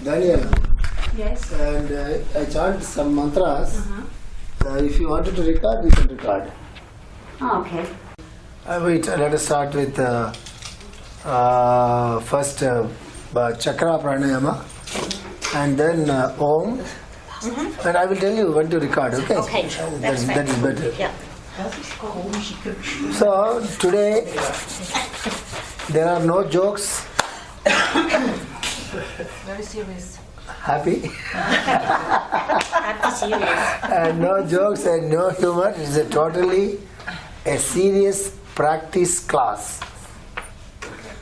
Daniel. Yes. And I chant some mantras. If you wanted to record, we can record. Oh, okay. Wait, let us start with first chakra pranayama and then Om. And I will tell you when to record, okay? Okay, that is better. Yeah. So, today there are no jokes. Very serious. Happy? Happy serious. And no jokes and no humor. It is totally a serious practice class.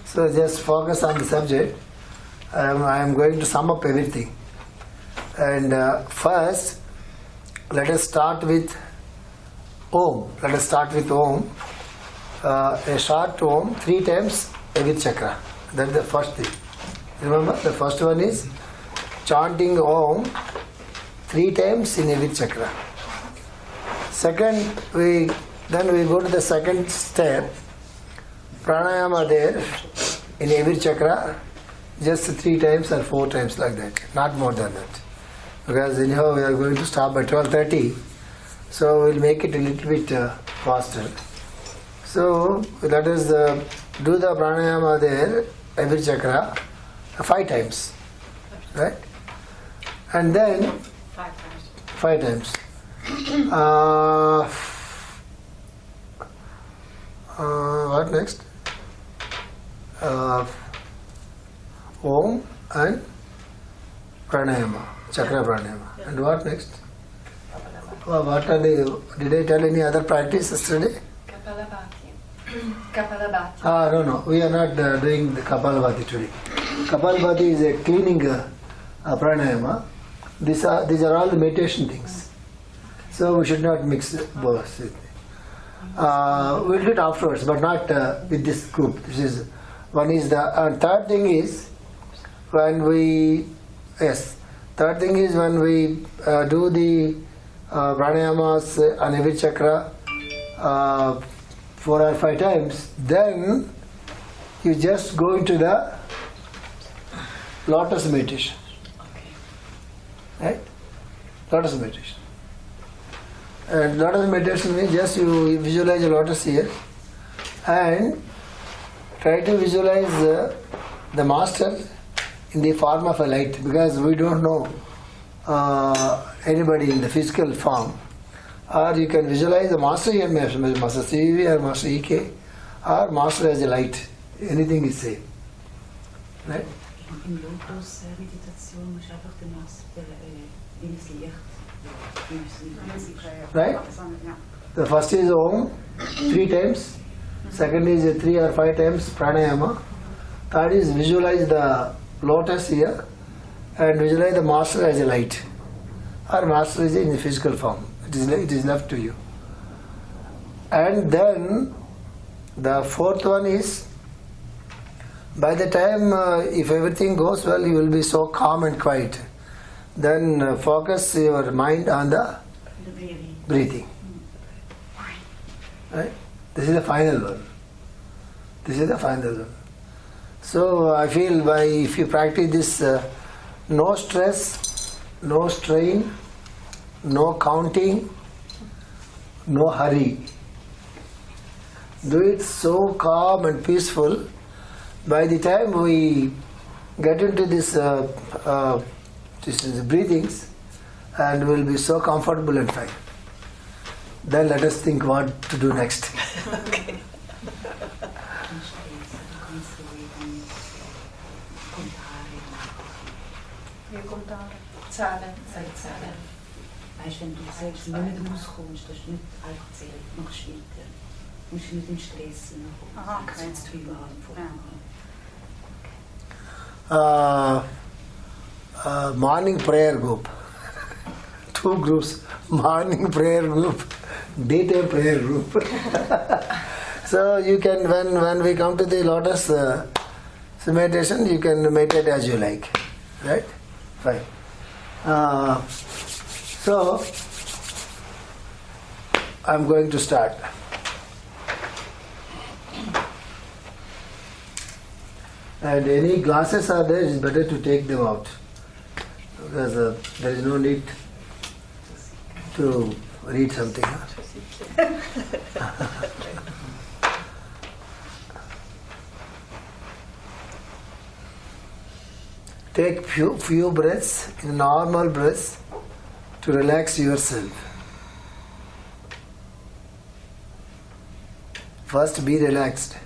So just focus on the subject. I am going to sum up everything. And first, let us start with Om. Let us start with Om. A short Om 3 times every chakra. That's the first thing. Remember, the first one is chanting Om 3 times in every chakra. Second, then we go to the second step. Pranayama there in every chakra, just 3 times or 4 times like that, not more than that. Because anyhow we are going to stop by 12:30, so we'll make it a little bit faster. So let us do the pranayama there, every chakra, 5 times, right? And then 5 times. What next? Om and pranayama, chakra pranayama. And what next? What are the? Did I tell any other practice yesterday? Kapalabhati. Kapalabhati. No. We are not doing the Kapalabhati today. Kapalabhati is a cleaning pranayama. These are all the meditation things. So we should not mix both. We'll do it afterwards, but not with this group. One is the third thing is when we do the pranayamas on every chakra 4 or 5 times, then you just go into the lotus meditation. Right? Lotus meditation. And lotus meditation means just you visualize a lotus here and try to visualize the master in the form of a light, because we don't know anybody in the physical form. Or you can visualize the master here, Master CV or Master EK, or master as a light. Anything is same. Right? In Lotus-Meditation muss einfach der Master ins Licht. Right? The first is Om 3 times. Second is 3 or 5 times pranayama. Third is visualize the lotus here and visualize the master as a light. Or master is in the physical form. It is left to you. And then the fourth one is, by the time if everything goes well, you will be so calm and quiet. Then focus your mind on the breathing. Right? This is the final one. So I feel if you practice this, no stress, no strain, no counting, no hurry. Do it so calm and peaceful. By the time we get into this breathings, and we'll be so comfortable and fine. Then let us think what to do next. Okay. Je komt daar zahlen. Weißt du, wenn du sagst, wenn du nicht rauskommst, das ist nicht einfach zählen, noch weiter. Du musst nicht im Stress sein. Aha, okay. Jetzt viel Morning prayer group. 2 groups. Morning prayer group, daytime prayer group. So you can, when we come to the lotus meditation, you can meditate as you like. Right? Fine. So I'm going to start. And any glasses are there, it's better to take them out. because there is no need to read something. Take few breaths, in normal breaths, to relax yourself. First be relaxed.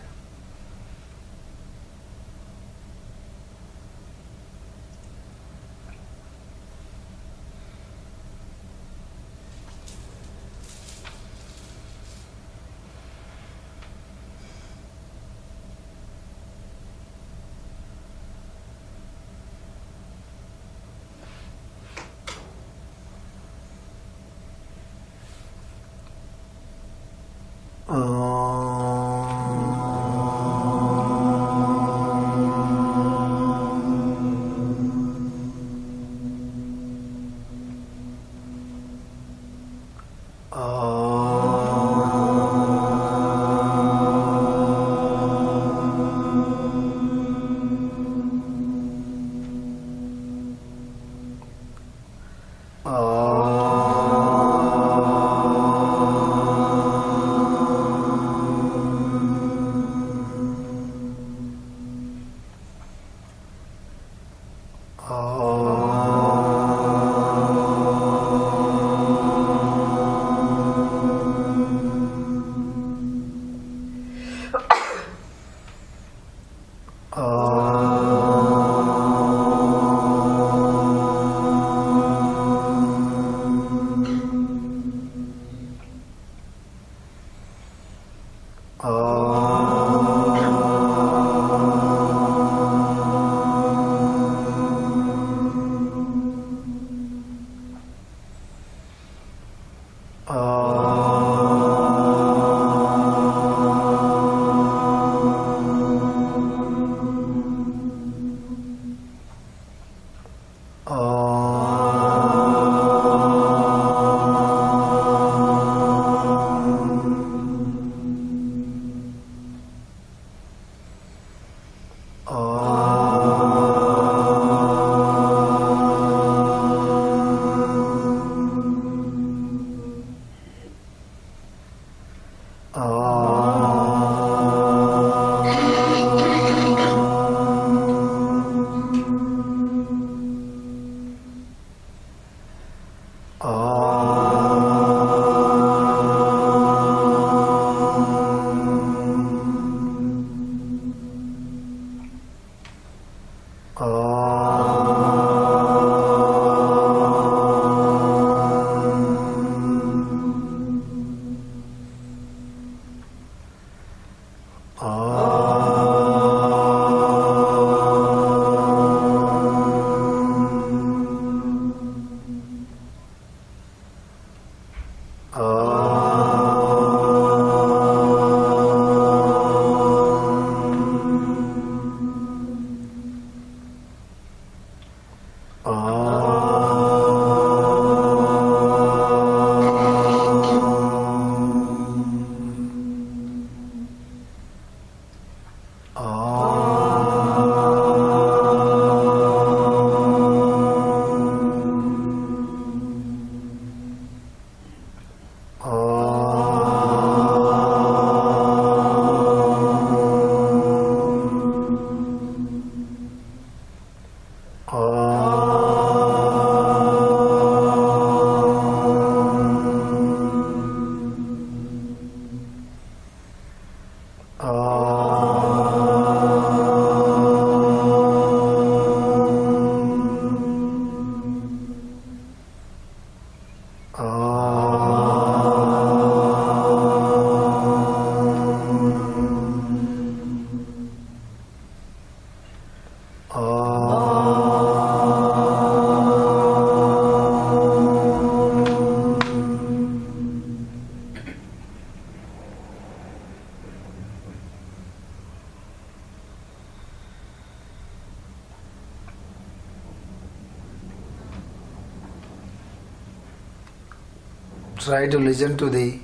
Try to listen to the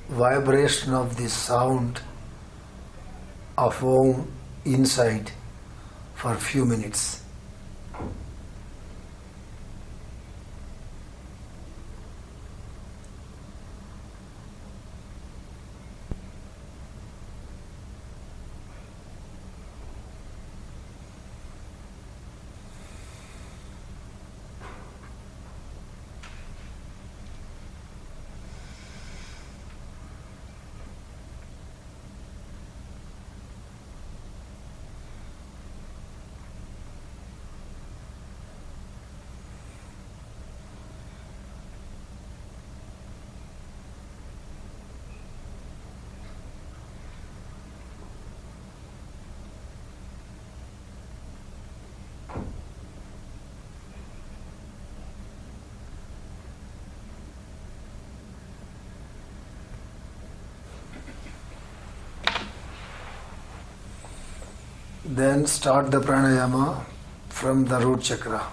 vibration of the sound of Om inside for a few minutes. Then start the pranayama from the root chakra.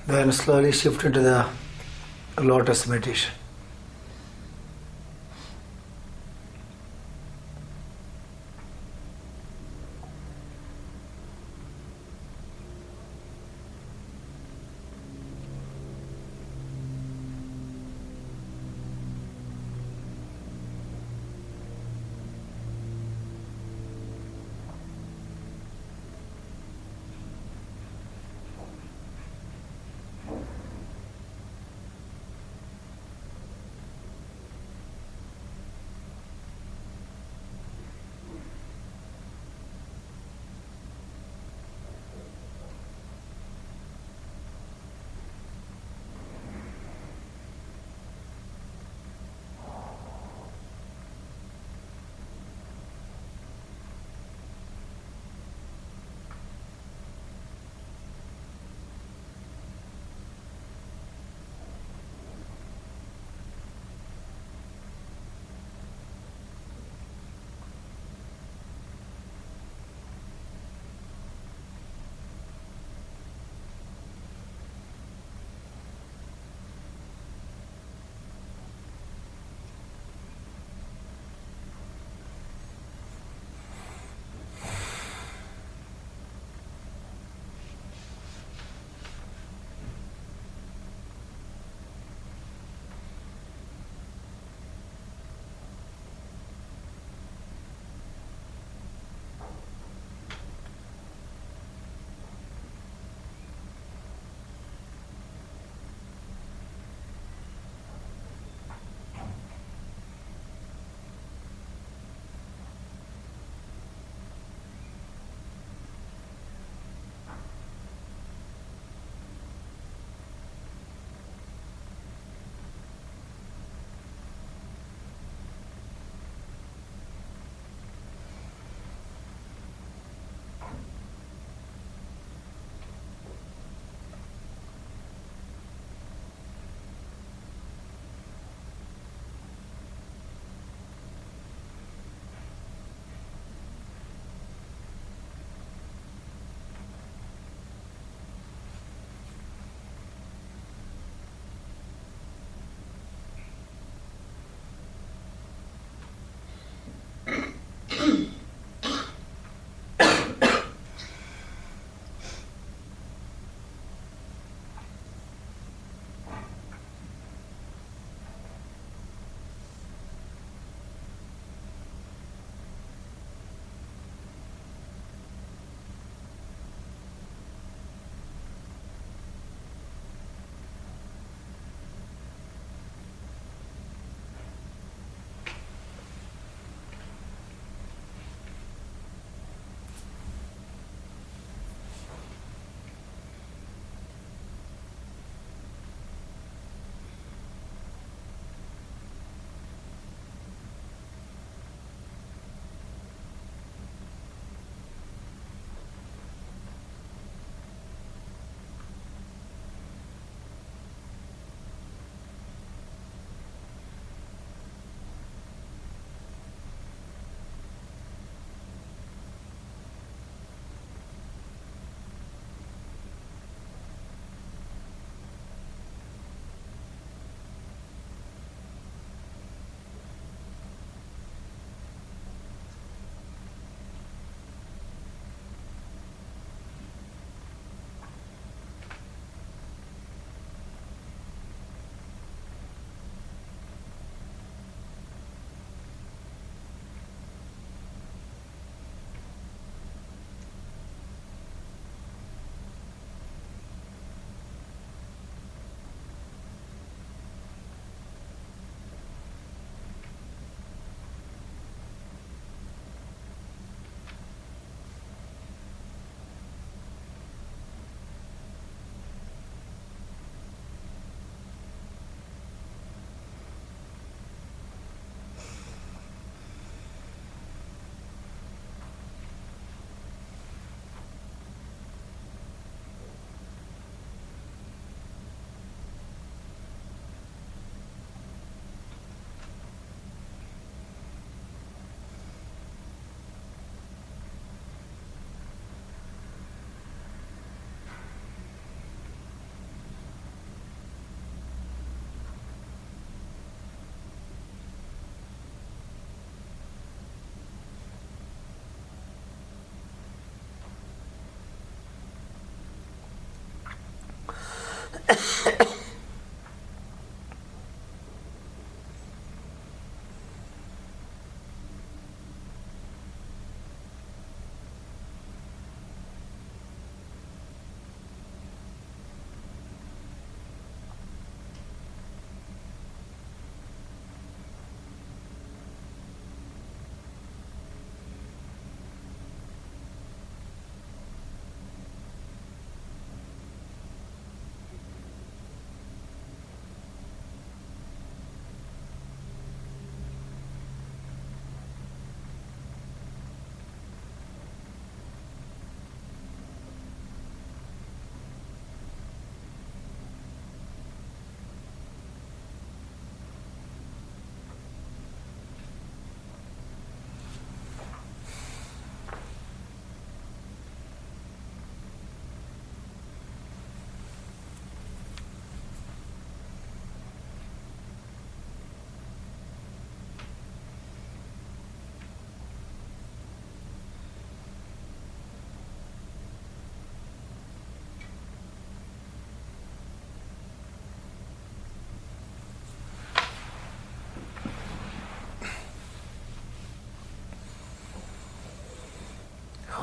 Then slowly shift into the lotus meditation.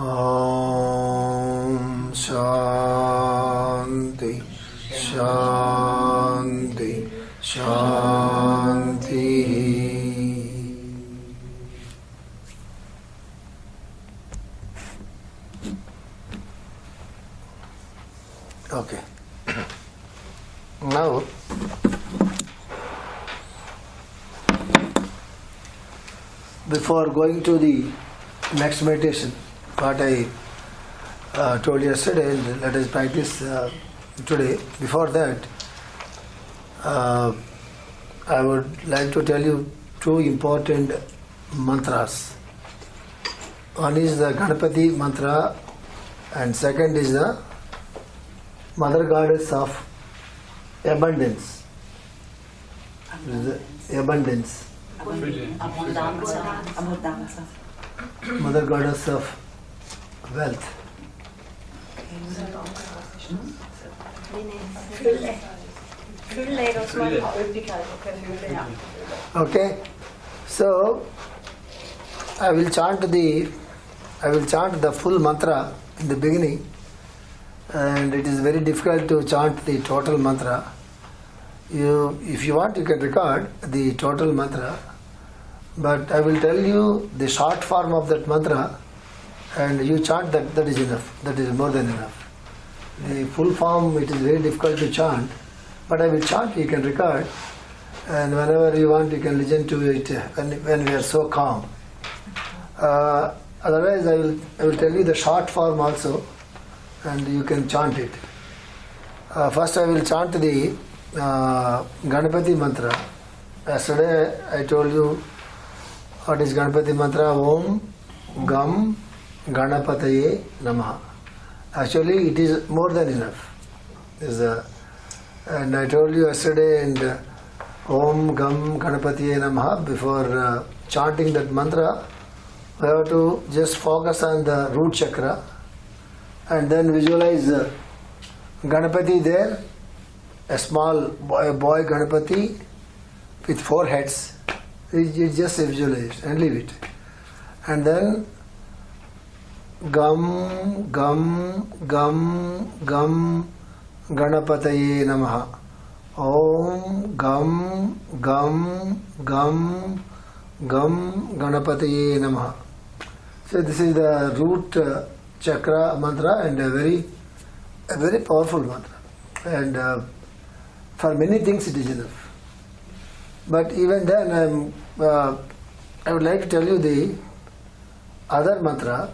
Om Shanti Shanti Shanti. Okay. Now, before going to the next meditation, what I told yesterday, let us practice today. Before that, I would like to tell you two important mantras. One is the Ganapati mantra, and second is the Mother Goddess of Abundance. Abundance. Abundanza. Mother Goddess of Wealth. Okay, so I will chant the full mantra in the beginning, and it is very difficult to chant the total mantra. If you want, you can record the total mantra, but I will tell you the short form of that mantra, and you chant that. That is enough. That is more than enough. The full form, it is very difficult to chant, but I will chant. You can record, and whenever you want, you can listen to it when we are so calm. Otherwise, I will tell you the short form also, and you can chant it. First, I will chant the Ganapati mantra. Yesterday, I told you what is Ganapati mantra. Om Gam Ganapataye Namaha. Actually, it is more than enough. And I told you yesterday, and Om Gam Ganapataye Namaha, before chanting that mantra, we have to just focus on the root chakra and then visualize Ganapati there, a small boy Ganapati with 4 heads. You just visualize and leave it. And then Gam Gam Gam Gam Ganapataye Namaha. Om Gam Gam Gam Gam Ganapataye Namaha. So this is the root chakra mantra, and a very powerful mantra. And for many things it is enough. But even then, I would like to tell you the other mantra.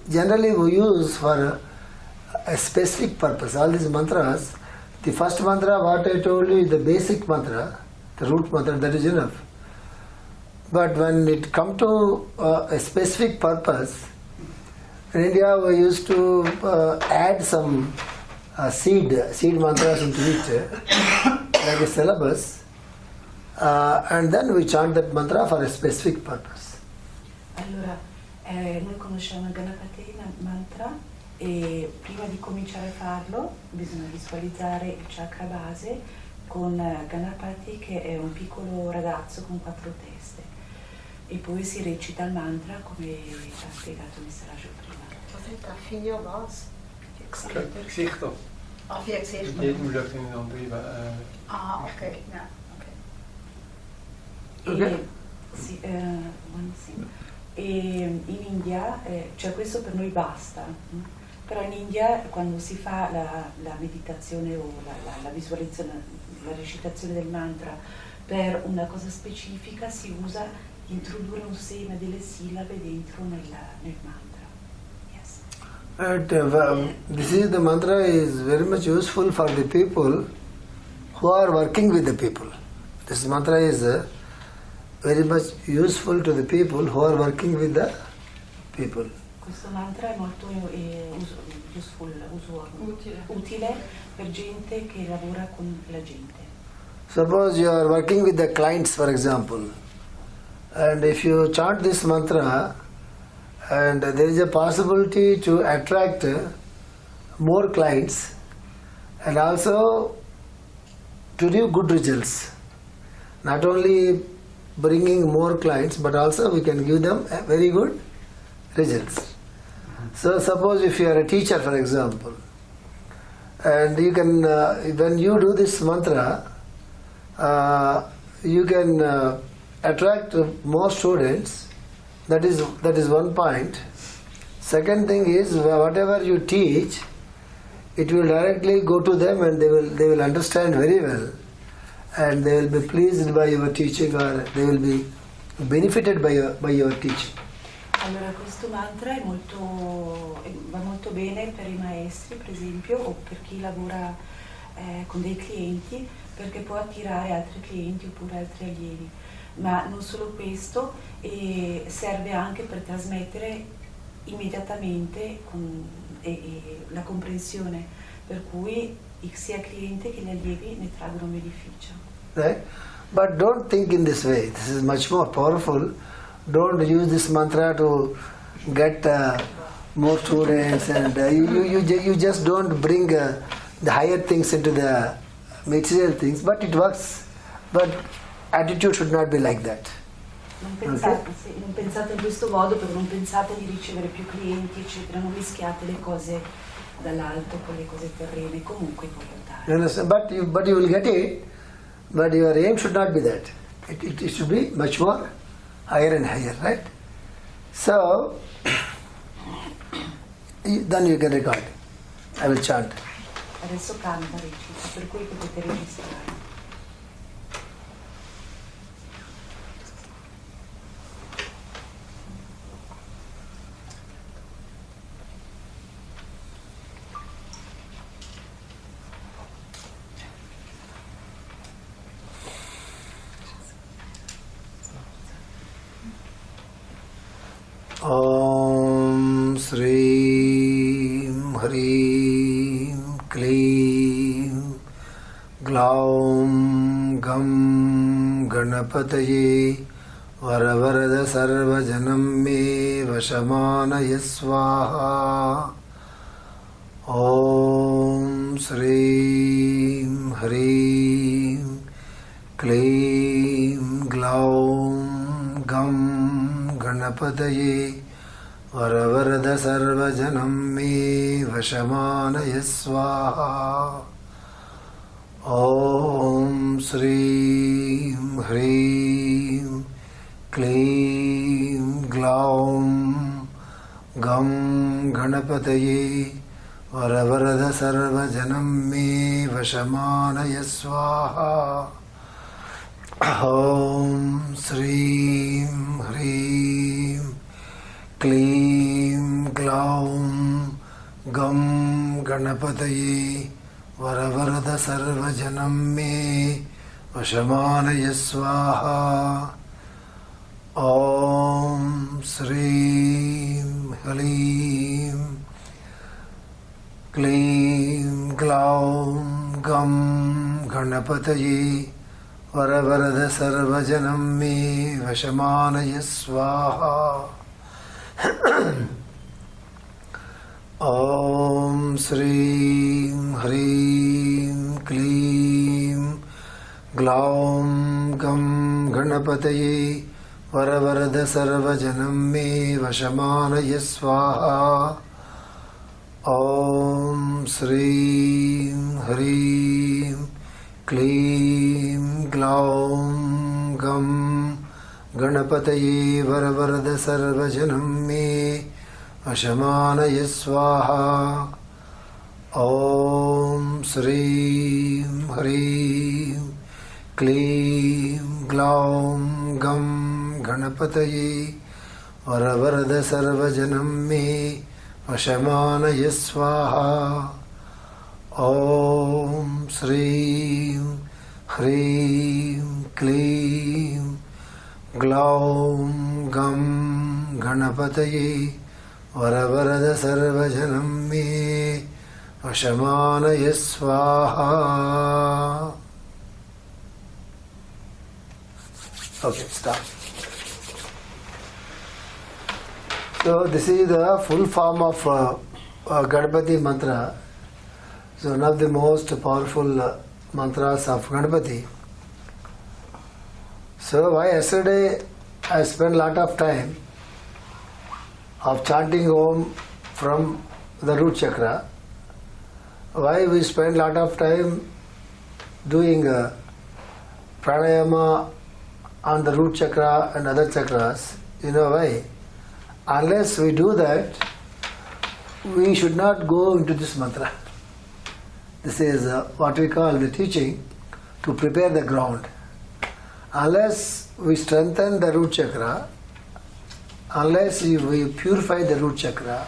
Generally we use for a specific purpose. All these mantras, the first mantra, what I told you, is the basic mantra, the root mantra, that is enough. But when it comes to a specific purpose, in India we used to add some seed mantras into it, like a syllabus, and then we chant that mantra for a specific purpose. Allora, noi conosciamo il Ganapati mantra e prima di cominciare a farlo bisogna visualizzare il chakra base con Ganapati, che è un piccolo ragazzo con 4 teste, e poi si recita il mantra come ha spiegato Mr. Raju prima. Wat heet dat? Finjobaas? Gezicht op. Of je gezicht? Dit moet ook in dan 3. Ah, oké. Ja, oké. Ok. Sì, sì. E in India, cioè questo per noi basta, però in India quando si fa la meditazione o la visualizzazione, la recitazione del mantra per una cosa specifica, si usa di introdurre un seme delle sillabe dentro nel mantra. Yes. And this is the mantra is very much useful for the people who are working with the people. This mantra is very much useful to the people who are working with the people. Questo mantra è molto utile per gente che lavora con la gente. Suppose you are working with the clients, for example, and if you chant this mantra, and there is a possibility to attract more clients and also to give good results. Not only bringing more clients, but also we can give them a very good results. So suppose if you are a teacher, for example, and you can, when you do this mantra, you can attract more students. That is one point. Second thing is, whatever you teach, it will directly go to them, and they will understand very well, and they will be pleased by your teaching, or they will be benefited by your teaching. Allora questo mantra va molto bene per i maestri, per esempio, o per chi lavora con dei clienti, perché può attirare altri clienti oppure altri allievi. Ma non solo questo, serve anche per trasmettere immediatamente la comprensione, per cui sia cliente che gli allievi ne traggono beneficio. Right? But don't think in this way. This is much more powerful. Don't use this mantra to get more students, and you just don't bring the higher things into the material things, but it works. But attitude should not be like that. Non pensate in questo modo, perché non pensate di ricevere più clienti, eccetera, non mischiate le cose dall'alto con le cose terrene, comunque può aiutare. You understand? But you will get it, but your aim should not be that. It should be much more higher and higher, right? So, then you can record. I will chant. Adesso canta, recita, per cui potete registrare. Om Srim Hrim Klim Glaum Gam Ganapataye Varavarada Sarvajanam Me Vashamanaya Swaha. Om Srim Hrim Klim Glaum Gam Ganapataye Varavarada Sarvajanam Me Vashamanaya Swaha. Om Srim Hrim Klim Glaum Gam Ganapataye Varavarada Sarvajanam Me Vashamanaya Swaha. Om Srim Hrim Klim Glaum Gam Ganapataye Varavarada Sarvajanam Me Vashamanaya Swaha. Om Srim Hrim Klim Glaum Gam Ganapataye Varavarada Sarvajanam Me Vashamanaya Swaha. Om Srim Hrim Klim Glaum Gam Ganapataye Varavarada Sarvajanam Me Vashamanaya Swaha. Om Srim Hrim Klim Glaum Gam Ganapataye Varavarada Sarvajanam Me Vashamanaya Swaha. Om Srim Hrim Klim Glaum Gam Ganapataye Varavarada Sarvajanam Me Vashamanaya Swaha. Om Srim Hrim Klim Glaum Gam Ganapataye Varavarada Sarvajanam Me Vashamanaya Swaha. Okay, stop. So this is the full form of Ganapati mantra. So one of the most powerful mantras of Ganapati. So why yesterday I spent a lot of time of chanting Om from the root chakra. Why we spend a lot of time doing pranayama on the root chakra and other chakras? You know why? Unless we do that, we should not go into this mantra. This is what we call the teaching to prepare the ground. Unless we strengthen the root chakra, unless we purify the root chakra,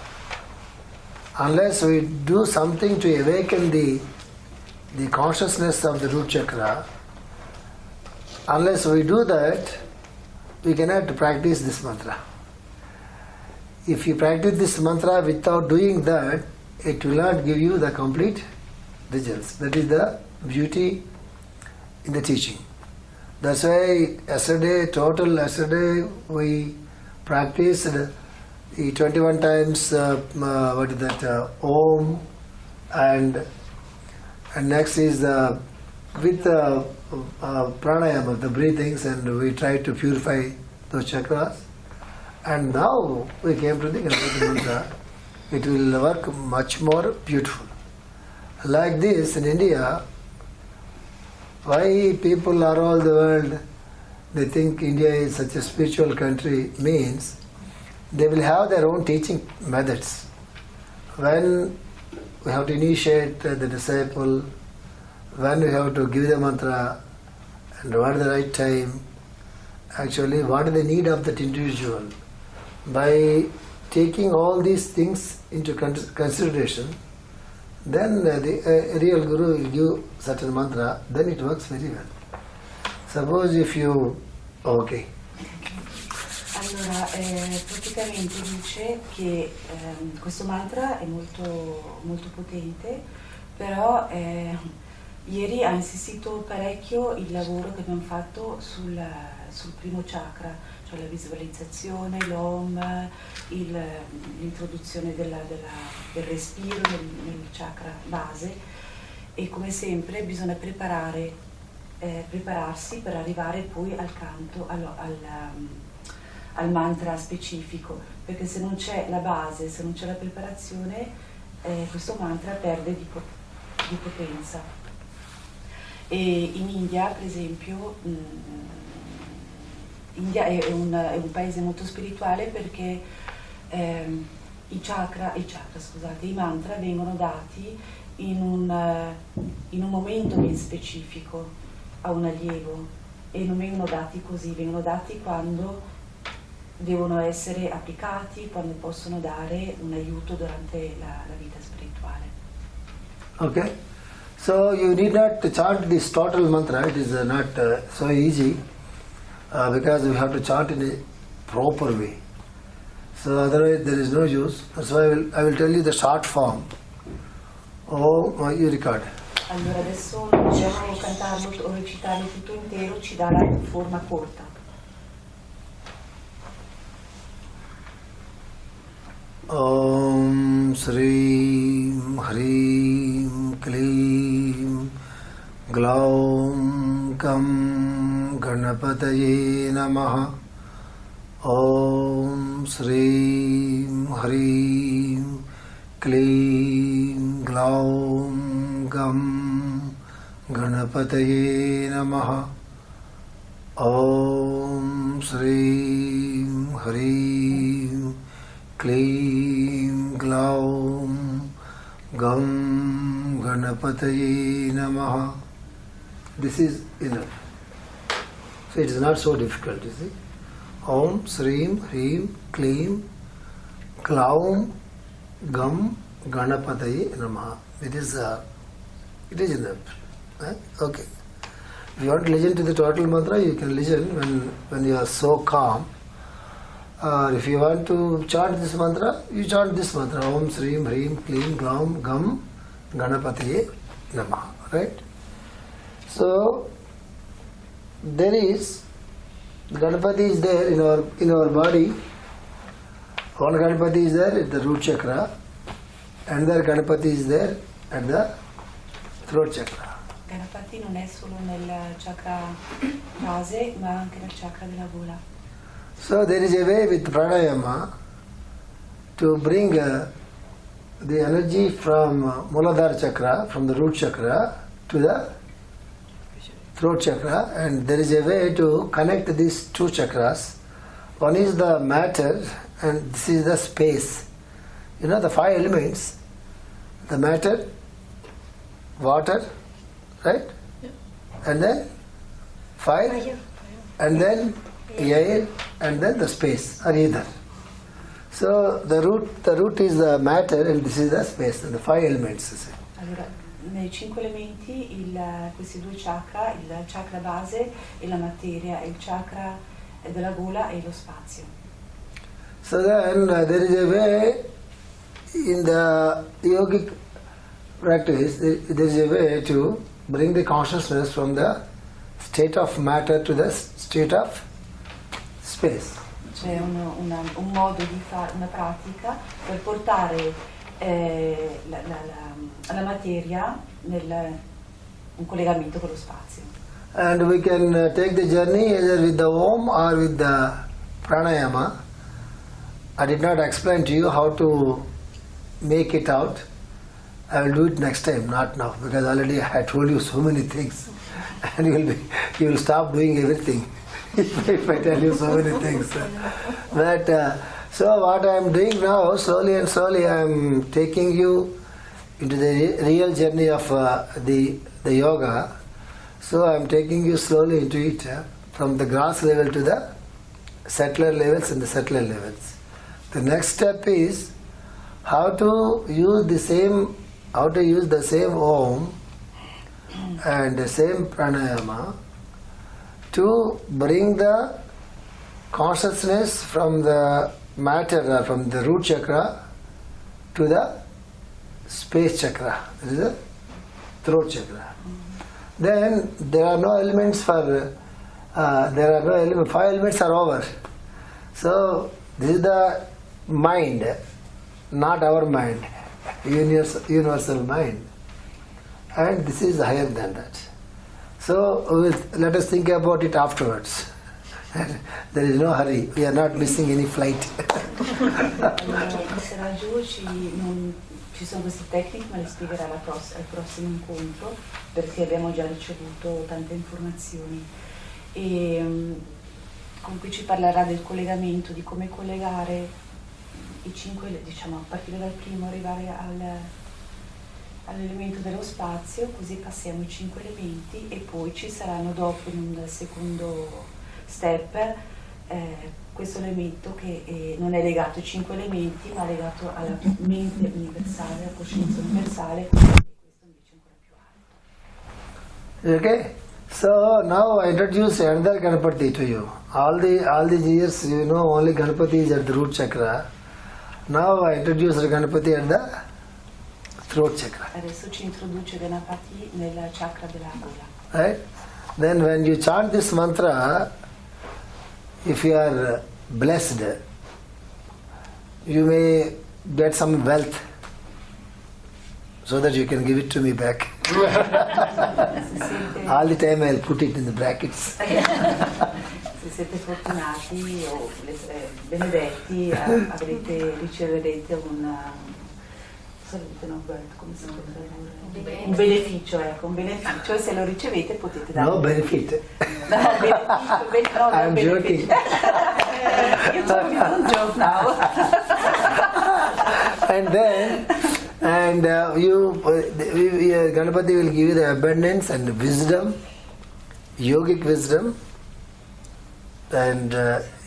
unless we do something to awaken the consciousness of the root chakra, unless we do that, we cannot practice this mantra. If you practice this mantra without doing that, it will not give you the complete results. That is the beauty in the teaching. That's why yesterday we practiced the 21 times Om, and next is with pranayama, the breathings, and we try to purify those chakras. And now we came to the Ganapati mantra. It will work much more beautiful. Like this in India, why people around the world, they think India is such a spiritual country, means they will have their own teaching methods. When we have to initiate the disciple, when we have to give the mantra, and what is the right time, actually what is the need of that individual. By taking all these things into consideration, then the real Guru will give certain mantra, then it works very well. Suppose if you... Okay. Allora, praticamente dice che questo mantra è molto, molto potente, però ieri ha insistito parecchio il lavoro che abbiamo fatto sul primo chakra, cioè la visualizzazione, l'Om, l'introduzione del respiro nel chakra base, e come sempre bisogna prepararsi per arrivare poi al canto, al mantra specifico, perché se non c'è la base, se non c'è la preparazione, questo mantra perde di potenza. E in India, per esempio, India è un paese molto spirituale, perché i mantra vengono dati in un momento ben specifico a un allievo, e non vengono dati così, vengono dati quando devono essere applicati, quando possono dare un aiuto durante la vita spirituale. Okay, so you need not to chant this total mantra. It is not so easy because we have to chant in a proper way. So otherwise there is no use. So I will tell you the short form. Oh, you record. Allora adesso non possiamo cantarlo o recitarlo tutto intero, ci dà la forma corta. Om Shrim Hrim Klim Glaum Gam Ganapataye Namaha. Om Shrim Hrim Klim Glaum Gam Ganapataye Namaha. Om Shrim Hrim Klim Glaum Gam Ganapataye Namaha. This is enough. So it is not so difficult, you see. Om Shrim Hrim Klim Glaum Gam Ganapataye Namaha. It is enough. Okay. If you want to listen to the total mantra, you can listen when you are so calm. Or if you want to chant this mantra, you chant this mantra. Om Shrim Hrim Klim Glaum Gam Ganapataye Namaha. Right? So there is Ganapati is there in our body. One Ganapati is there at the root chakra, another Ganapati is there at the throat chakra. Ganapati non è solo nel chakra base, ma anche nel chakra della gola. So there is a way with pranayama to bring the energy from Muladhara chakra, from the root chakra to the throat chakra, and there is a way to connect these two chakras. One is the matter and this is the space. You know the 5 elements, the matter, water, right? Yeah. And then fire, and then air, and then the space or either. So the root is the matter and this is the space, the 5 elements. Allora, nei 5 elementi questi 2 chakra, il chakra base e la materia, il chakra della gola e lo spazio. So then there is a way in the yogic practice, there is a way to bring the consciousness from the state of matter to the state of space. C'è un modo di fare, una pratica per portare la materia un collegamento con lo spazio. And we can take the journey either with the Om or with the Pranayama. I did not explain to you how to make it out. I will do it next time, not now, because already I had told you so many things, and you will stop doing everything if I tell you so many things. But so what I am doing now, slowly and slowly, I am taking you into the real journey of the yoga. So I am taking you slowly into it, from the gross level to the settler levels and the settler levels. The next step is how to use the same Om and the same Pranayama to bring the consciousness from the matter or from the root chakra to the space chakra, that is the throat chakra. Then there are no elements for 5 elements are over. So this is the mind, not our mind, universal mind, and this is higher than that. So let us think about it afterwards. There is no hurry, we are not missing any flight. Raju ci sono queste tecniche, ma le spiegherà al prossimo incontro, perché abbiamo già ricevuto tante informazioni. E con cui ci parlerà del collegamento, di come collegare i 5, diciamo a partire dal primo arrivare all'elemento dello spazio, così passiamo i 5 elementi e poi ci saranno dopo in un secondo step questo elemento che non è legato ai 5 elementi ma è legato alla mente universale, alla coscienza universale, e questo invece è ancora più alto. Okay? So now I introduce another Ganapati to you. All these years you know only Ganapati is at the root chakra. Now I introduce the Ganapati at the throat chakra. Adesso ci introduce Ganapati nel chakra della gola. Right? Then when you chant this mantra, if you are blessed, you may get some wealth so that you can give it to me back. Si siete, All the time I'll put it in the brackets. se siete fortunati o benedetti, riceverete salute, no, come si può tradurre? Un beneficio, ecco, un beneficio, e se lo ricevete potete dare. No benefit. No, beneficio, no, I'm joking. You told me don't joke now. And then, Ganapati will give you the abundance and wisdom, yogic wisdom, and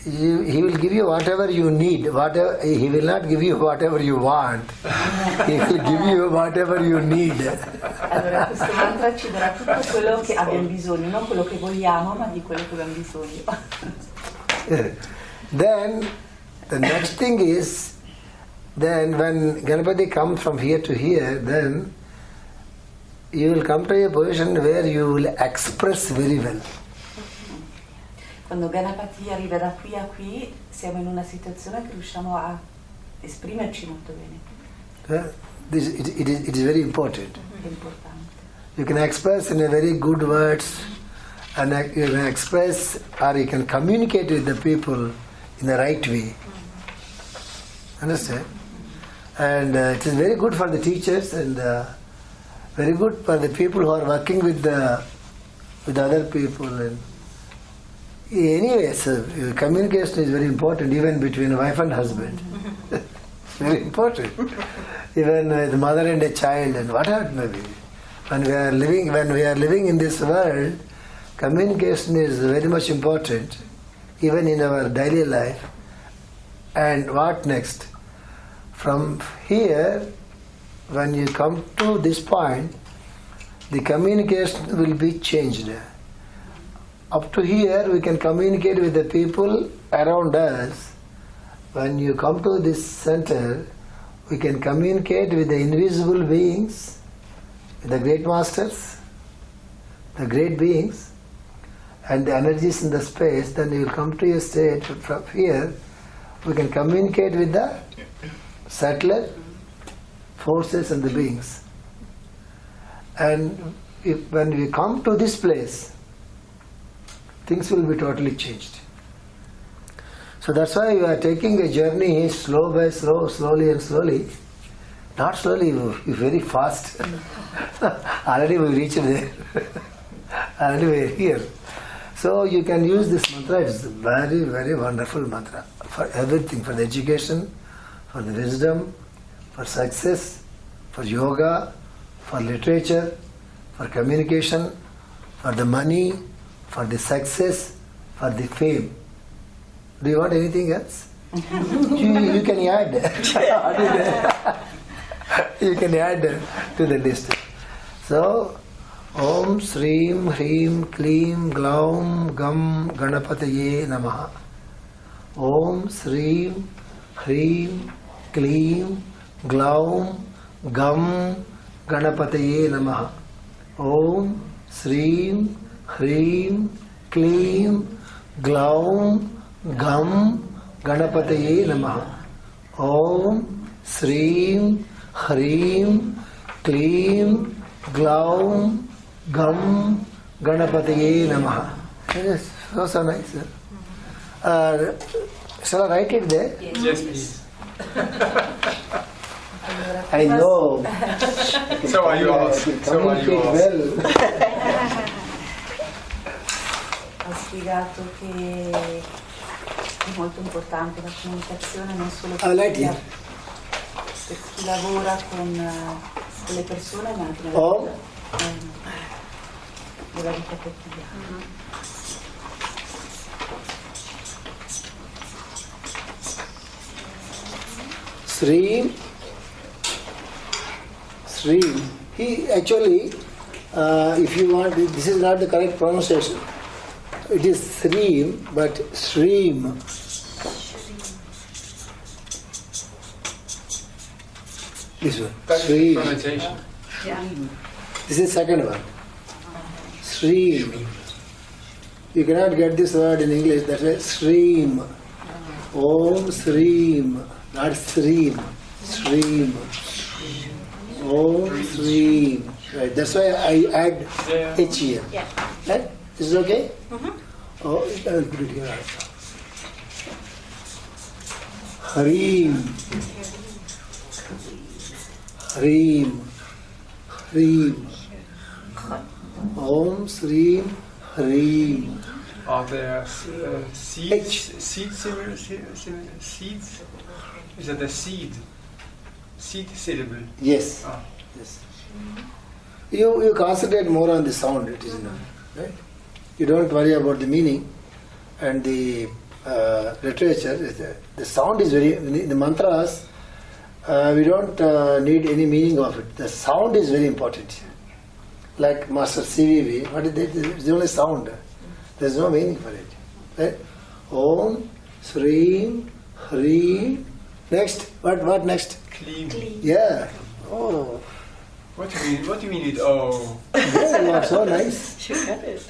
he will give you whatever you need. He will not give you whatever you want. He will give you whatever you need. Allora questo mantra ci darà tutto quello che abbiamo bisogno, non quello che vogliamo, ma di quello che abbiamo bisogno. Then the next thing is, then when Ganapati comes from here to here, then you will come to a position where you will express very well. Quando Ganapati arriva da qui a qui, siamo in una situazione che riusciamo a esprimerci molto bene. It is very important. È importante. You can express in a very good words, and you can express or you can communicate with the people in the right way. Understand? And it is very good for the teachers and very good for the people who are working with other people. And anyways, communication is very important, even between wife and husband. Very important. Even the mother and a child, and whatever it may be. When we are living in this world, communication is very much important, even in our daily life. And what next? From here, when you come to this point, the communication will be changed. Up to here, we can communicate with the people around us. When you come to this center, we can communicate with the invisible beings, with the great masters, the great beings, and the energies in the space. Then you will come to a state from here, we can communicate with the subtler forces and the beings. And when we come to this place, things will be totally changed. So that's why we are taking a journey slow by slow, slowly and slowly. Not slowly, very fast. Already we reached there. Already we are here. So you can use this mantra. It's a very, very wonderful mantra for everything, for the education, for the wisdom, for success, for yoga, for literature, for communication, for the money, for the success, for the fame. Do you want anything else? you can add. You can add to the list. So, Om Srim Hrim Klim Glaum Gam Ganapataye Namaha. Om Srim Hrim Klim Glaum Gam Ganapataye Namaha. Om Srim Hrim Klim Glaum Gam Ganapataye Namaha. Om Srim Hrim Klim Glaum Gam Ganapataye Namaha. Yes, so nice. Shall I write it there? Yes, please. I know. So are yours. So are yours. Well. Ho spiegato che è molto importante la comunicazione, non solo per chi lavora con le persone, ma anche nella vita quotidiana. Srim. He actually, if you want, this is not the correct pronunciation. It is Srim, but Shreem. This one. That's Shreem. pronunciation. Yeah. This is second one. Shreem. You cannot get this word in English. That's why Shreem. Om Shreem, not Shreem. Sreem. Om Sreem. Right. That's why I add H here. Yeah. Right? Is it okay? Oh, I will put it here also. Hareem. Hareem. Hareem. Om Sreem Hareem. Are there seeds? H. Seeds? Seeds? Is that a seed? Seed syllable. Yes. Ah. Yes. You concentrate more on the sound, it is enough. Right? You don't worry about the meaning and the literature. The sound is very, the mantras, we don't need any meaning of it. The sound is very important. Like Master CVV, what is it? It's only sound. There's no meaning for it. Right? Om, Sreem, Hreem. Next, what next? Clean. Yeah. Oh, What do you mean? What do you mean with oh? yeah, you are so nice. You got it.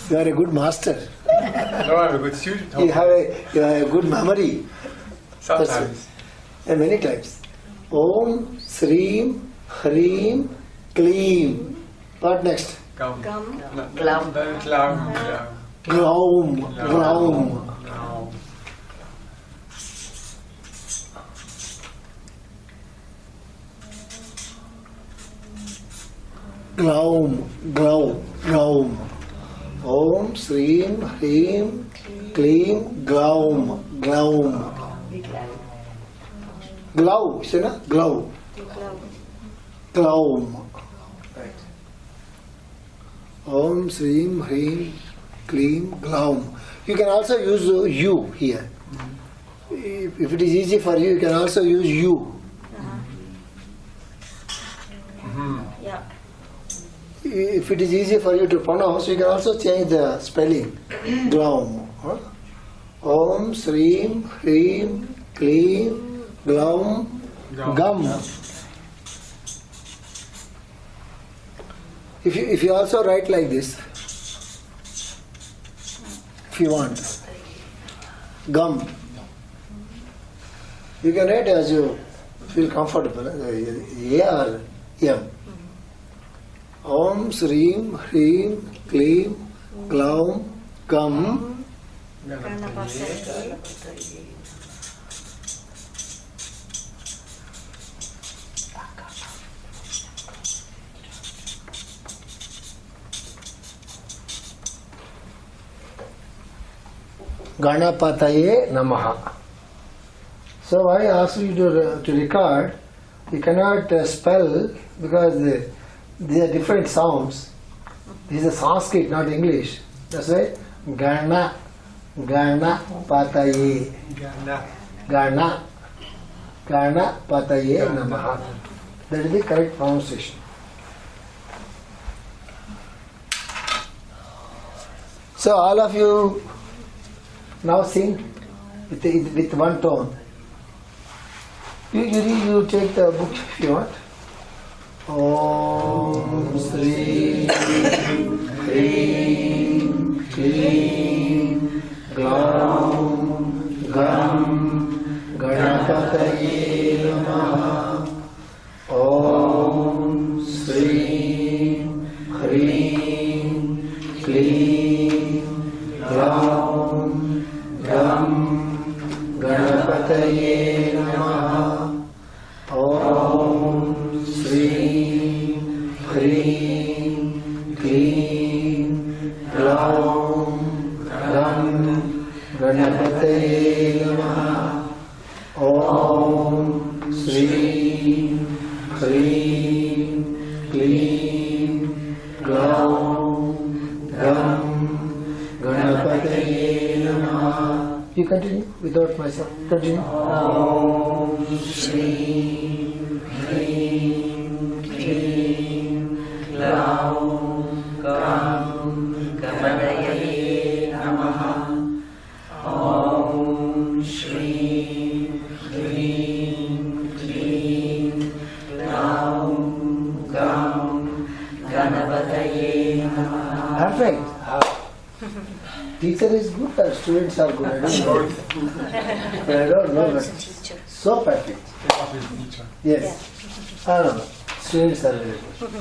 You are a good master. No, I'm a good student. You have a good memory. Sometimes. And many times. Om, Sreem, Hreem, Kleem. What next? Gum. Gum. Clown. Clown. Glaum, Glaum. Clown. Glaum, Glaum, Glaum. Om, Sreem, Hreem, Kleem, Glaum, Glaum. Glau, is it not? Glau. Glaum. Right. Om, Sreem, Hreem, Kleem, Glaum. You can also use you here. If it is easy for you, you can also use you. Yeah. If it is easy for you to pronounce, you can also change the spelling. Glaum. Huh? Om, Sreem, Hreem, Kleem, Glaum, Gum. If you also write like this, if you want, gum. You can write as you feel comfortable. Yeah or yam. Om, Sreem, Hreem, Kleem, Glaum, Gum. Ganapataye Namaha. So I ask you to record. You cannot spell because these are different sounds. This is Sanskrit, not English. That's why Gana, Gana Pataye, Gana, Gana Pataye Namaha. That is the correct pronunciation. So all of you now sing with one tone. You take the book if you want. Om Sri Hrim Klim Glaum Gam Ganapataye Namaha. Om Sri Hrim Klim Glaum Gam Ganapataye Namaha. Om Sri Hrim Klim Glaum Gam Ganapataye Namaha. Om Sri Hrim Klim Glaum Gam Ganapataye Namaha. You continue without myself. Continue. Om Shri Hrim Klim Glaum Gam Ganapataye Namaha. Om Shri Hrim Klim Glaum Gam Ganapataye Namaha. Perfect. Teacher is good or students are good? I don't know. But so So perfect. They love his teacher. Yes. I don't know. Students are very good.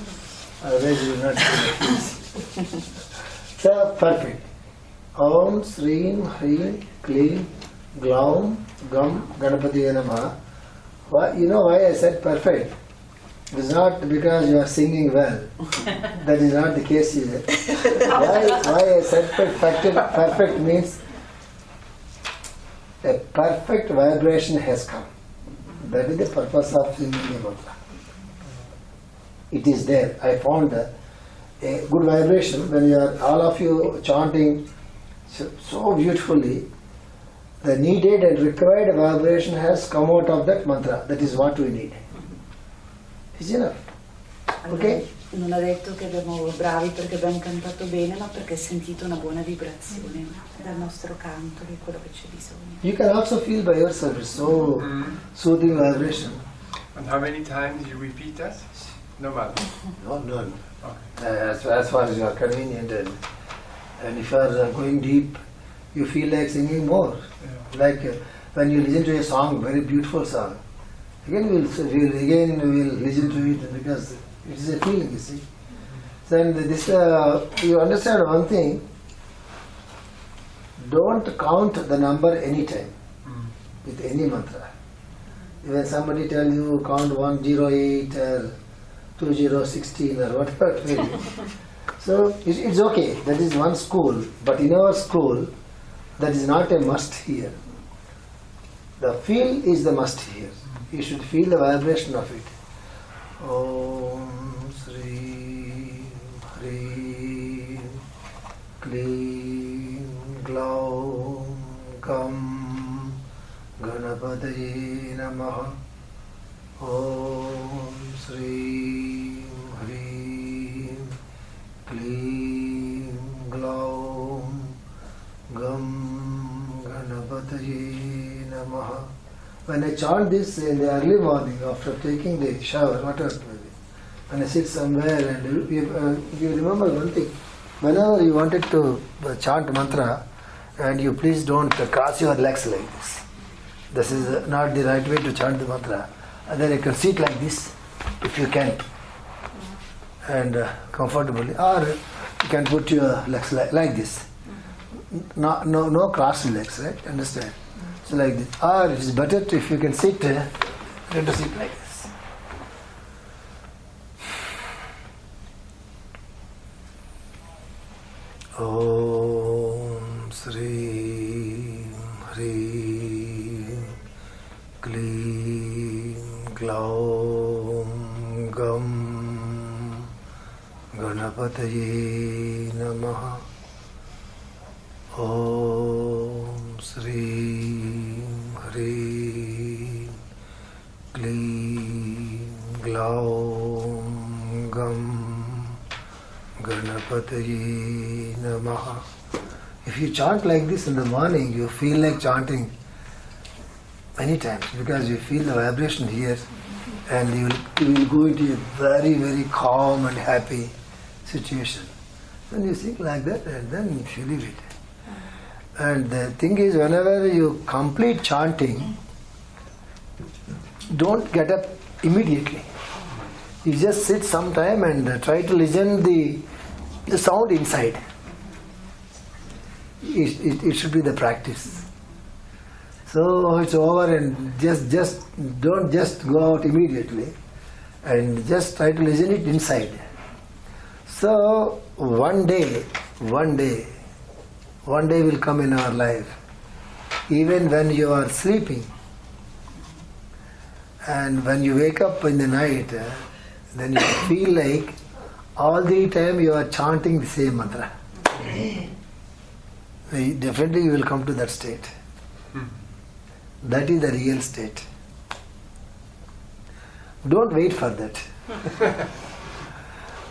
Otherwise you will not be easy. So perfect. Om Sreem Hreem Kleem Glaum Gam Ganapatiye Namaha. You know why I said perfect? It is not because you are singing well. That is not the case here. Why I said perfect means a perfect vibration has come. That is the purpose of singing the mantra. It is there. I found a good vibration when you are all of you chanting so beautifully. The needed and required vibration has come out of that mantra. That is what we need. Is enough. Ok? Non ha detto che abbiamo bravi perché abbiamo cantato bene, ma perché ha sentito una buona vibrazione dal nostro canto, di quello che c'è bisogno. You can also feel by yourself. It's so soothing vibration. And how many times you repeat that? No matter. No, none. Okay. As far as you are convenient and if you are going deep, you feel like singing more. Yeah. Like when you listen to a song, very beautiful song. Again we'll listen to it because it is a feeling, you see. Then this you understand one thing. Don't count the number anytime with any mantra. When somebody tells you count 108 or 2016 or whatever it may be. So it's okay. That is one school. But in our school, that is not a must here. The feel is the must here. You should feel the vibration of it. Om Sri Hri Klim Glaum Gam Ganapataye Namaha. Om Sri Hri Klim Glaum Gam Ganapataye Namaha. When I chant this in the early morning after taking the shower, whatever it may be, when I sit somewhere and you remember one thing, whenever you wanted to chant mantra, and you please don't cross your legs like this. This is not the right way to chant the mantra. And then you can sit like this if you can, and comfortably, or you can put your legs like this. No crossed legs, right? Understand? So like this. Or it is better if you can sit, to sit like this. Om Sri Hri Klim Glaum Gam Ganapataye Namaha. Om Sri Hri Klim Glaum Gam Ganapataye Namaha. If you chant like this in the morning, you feel like chanting many times because you feel the vibration here, and you will go into a very, very calm and happy situation. Then you sing like that, and then you leave it. And the thing is, whenever you complete chanting, don't get up immediately. You just sit some time and try to listen the sound inside. It should be the practice. So it's over, and just don't just go out immediately, and just try to listen it inside. So one day will come in our life, even when you are sleeping, and when you wake up in the night, then you feel like all the time you are chanting the same mantra. Definitely you will come to that state. That is the real state. Don't wait for that.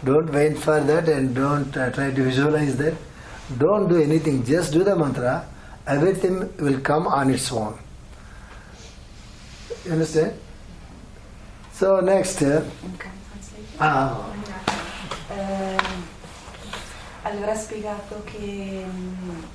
Don't wait for that, and don't try to visualize that. Don't do anything, just do the mantra. Everything will come on its own. You understand? So next, Allora ha spiegato che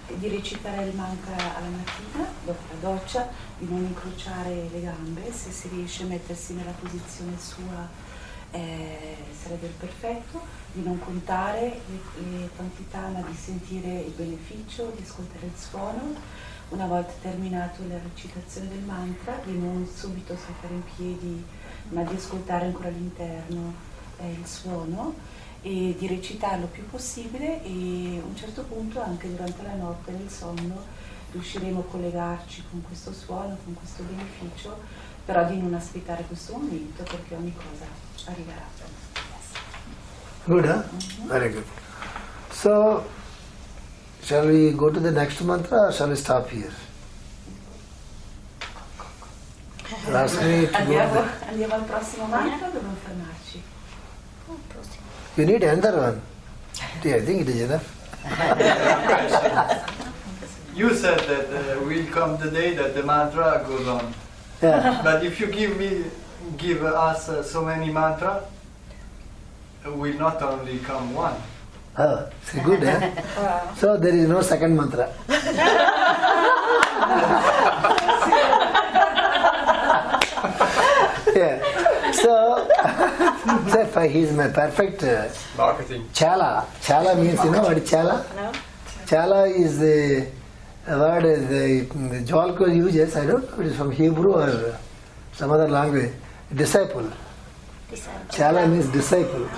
di recitare il mantra alla mattina, dopo la doccia, di non incrociare le gambe, se si riesce a mettersi nella posizione sua sarebbe il perfetto, di non contare le quantità ma di sentire il beneficio, di ascoltare il suono. Una volta terminato la recitazione del mantra, di non subito saltare in piedi ma di ascoltare ancora all'interno il suono e di recitarlo più possibile, e a un certo punto anche durante la notte nel sonno riusciremo a collegarci con questo suono, con questo beneficio, però di non aspettare questo momento perché ogni cosa arriverà. Good, huh? Very good. So, shall we go to the next mantra or shall we stop here? Ask me to go to Andiamo al prossimo mantra o dobbiamo fermarci? You need another one. Yeah, I think it is enough. You said that will come the day that the mantra goes on. Yeah. But if you give us so many mantra, will not only come one. Oh, it's good, eh? So there is no second mantra. Yeah. So he's my perfect Marketing. chala. Chala means, you know what is chala? No? Chala is the word the Jwalkar uses. I don't know if it is from Hebrew or some other language. Disciple. Chala means disciple.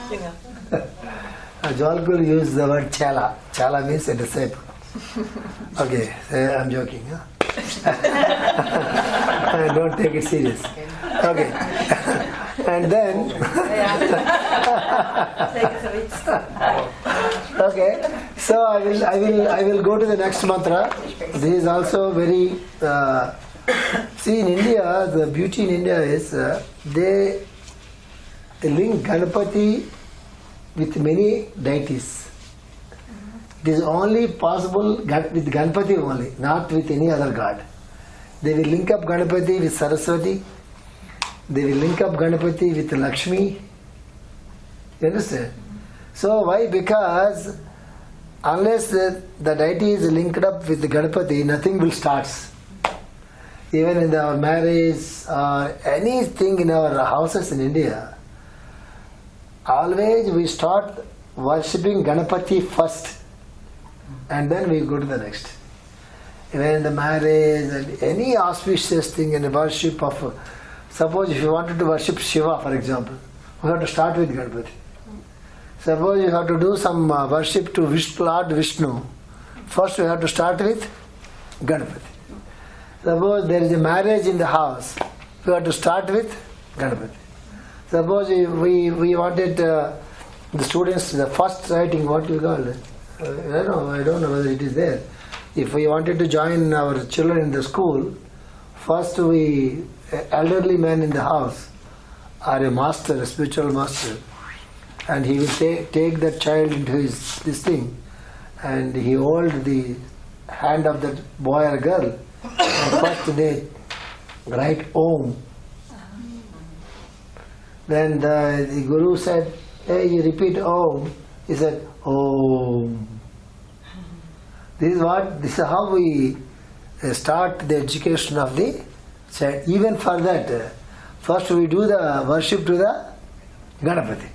Jwalkar uses the word chala. Chala means a disciple. Okay, I'm joking. Huh? Don't take it serious. Okay. And then okay, so I will go to the next mantra. This is also very see, in India, the beauty in India is they link Ganapati with many deities. It is only possible with Ganapati only, not with any other god. They will link up Ganapati with Saraswati. They will link up Ganapati with Lakshmi. You understand? So why? Because unless the deity is linked up with the Ganapati, nothing will start. Even in our marriage or anything in our houses in India, always we start worshipping Ganapati first and then we go to the next. Even in the marriage and any auspicious thing in the worship of, suppose if you wanted to worship Shiva, for example, we have to start with Ganapati. Suppose you have to do some worship to Lord Vishnu, first we have to start with Ganapati. Suppose there is a marriage in the house, we have to start with Ganapati. Suppose we wanted the students, the first writing, what do you call it? I don't know whether it is there. If we wanted to join our children in the school, first elderly man in the house, or a master, a spiritual master, and he will take that child into this thing, and he hold the hand of that boy or girl, and first they write Om. Then the Guru said, hey, you repeat Om. He said, Om. This is how we start the education of the child. Even for that, first we do the worship to the Ganapati.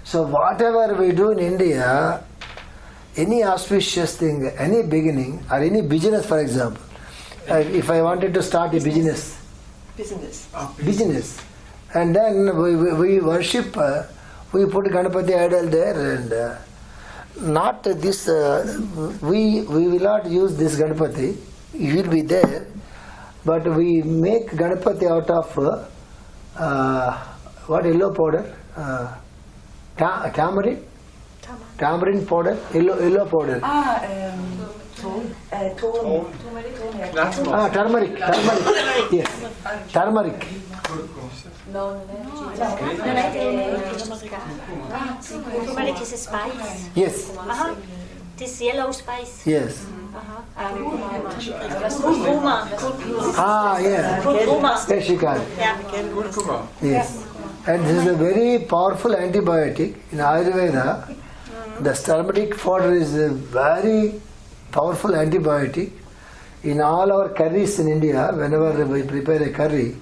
So whatever we do in India, any auspicious thing, any beginning or any business, for example, if I wanted to start a business, and then we worship, we put Ganapati idol there, and not this, we will not use this Ganapati, it will be there, but we make Ganapati out of what, yellow powder? Tamarind powder, yellow powder. Turmeric. Yes, turmeric. Non è turmeric is a spice. Yes. This yellow spice. Yes. Kurkuma. Yeah. Kurkuma. Kashikar. Yeah. Kurkuma. Yes. And this is a very powerful antibiotic in Ayurveda. The turmeric powder is a very powerful antibiotic. In all our curries in India, whenever we prepare a curry,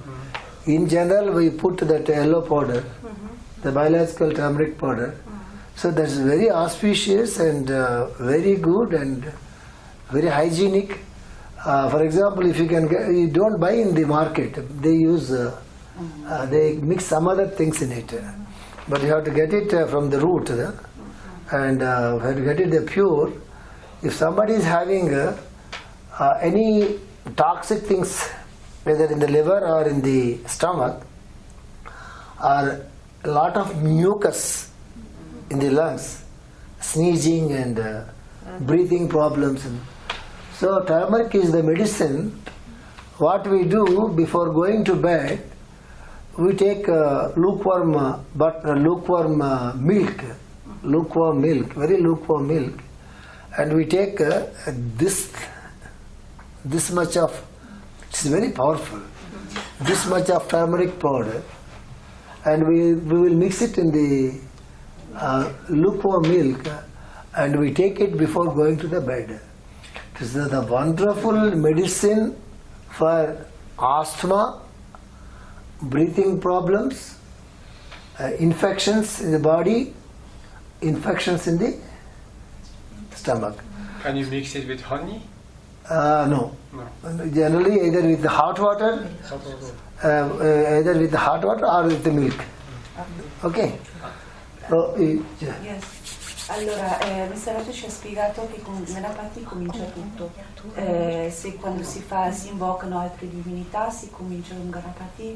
in general we put that yellow powder, the biological turmeric powder. So that's very auspicious and very good and very hygienic. For example, if you can get, you don't buy in the market. They use, they mix some other things in it. But you have to get it from the root, and you have to get it pure. If somebody is having any toxic things, whether in the liver or in the stomach, or a lot of mucus in the lungs, sneezing and breathing problems. So turmeric is the medicine. What we do before going to bed, we take lukewarm milk, very lukewarm milk, and we take this much of, it's very powerful, this much of turmeric powder, and we will mix it in the lukewarm milk, and we take it before going to the bed. This is the wonderful medicine for asthma, breathing problems, infections in the body, infections in the stomach. Can you mix it with honey? No. No. Generally either with the hot water, either with the hot water or with the milk. Okay. So, Yes. Allora, Mr. Raju ci ha spiegato che con Ganapati comincia tutto. Se quando si invocano altre divinità, si comincia con Ganapati.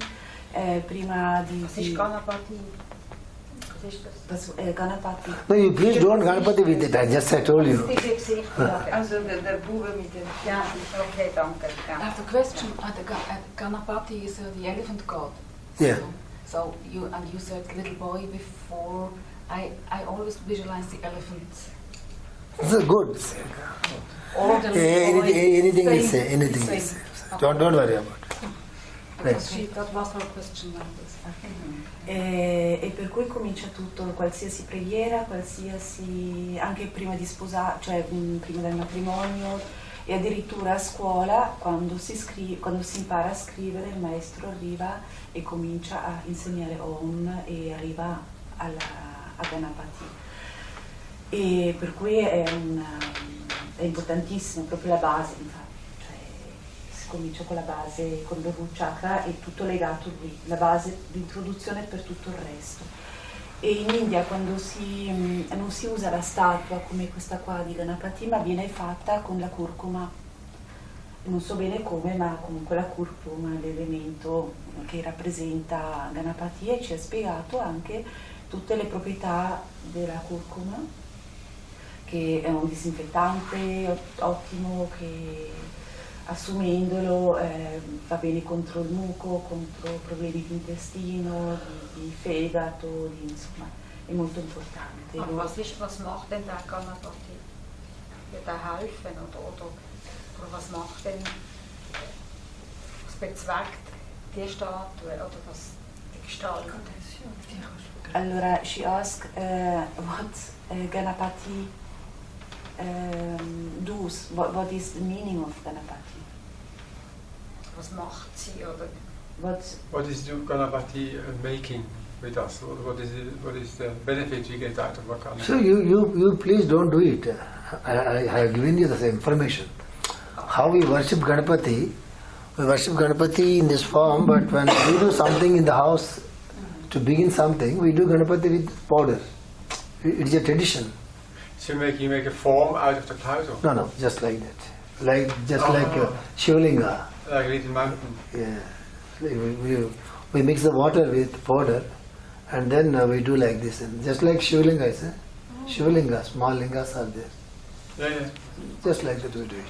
Prima di... Was ist Ganapati? Was ist das? Ganapati. no, you please don't Ganapati with it. I just told you. Also der Bube mit dem... Ja, okay, danke. I have a question. Ganapati is the elephant god. Yeah. So you said little boy before. I always visualize the elephant. So good. Or the Anything is same. anything Same. is. Don't worry about it. Because that was her question like this. E per cui comincia tutto, qualsiasi preghiera, qualsiasi, anche prima di sposare, cioè prima del matrimonio, e addirittura a scuola quando si impara a scrivere il maestro arriva e comincia a insegnare Om e arriva a Ganapati. E per cui è importantissimo, proprio la base, infatti. Si comincia con la base, con il root chakra e tutto legato lì, la base di introduzione per tutto il resto. E in India quando non si usa la statua come questa qua di Ganapati, ma viene fatta con la curcuma. Non so bene come, ma comunque la curcuma è l'elemento che rappresenta Ganapati e ci ha spiegato anche tutte le proprietà della curcuma, che è un disinfettante ottimo che assumendolo va bene contro il muco, contro problemi di intestino, di fegato, insomma, è molto importante. Aber was macht denn der Ganapati? Wird er helfen oder was macht denn, was bezweckt die Statue oder die Gestalt? Allora, she asked what Ganapati does, what is the meaning of Ganapati? Was macht sie oder? What is the Ganapati making with us? What is the benefit we get out of Ganapati? So you please don't do it. I have given you the information. How we worship Ganapati in this form, but when we do something in the house to begin something, we do Ganapati with powder. It is a tradition. So you make a form out of the cloud? Or? No, just like that. Like Shivlinga. Like a little mountain? Yeah. We mix the water with powder and then we do like this. And just like Shivlinga is Shivlinga, small lingas are there. Yeah. Just like that we do it.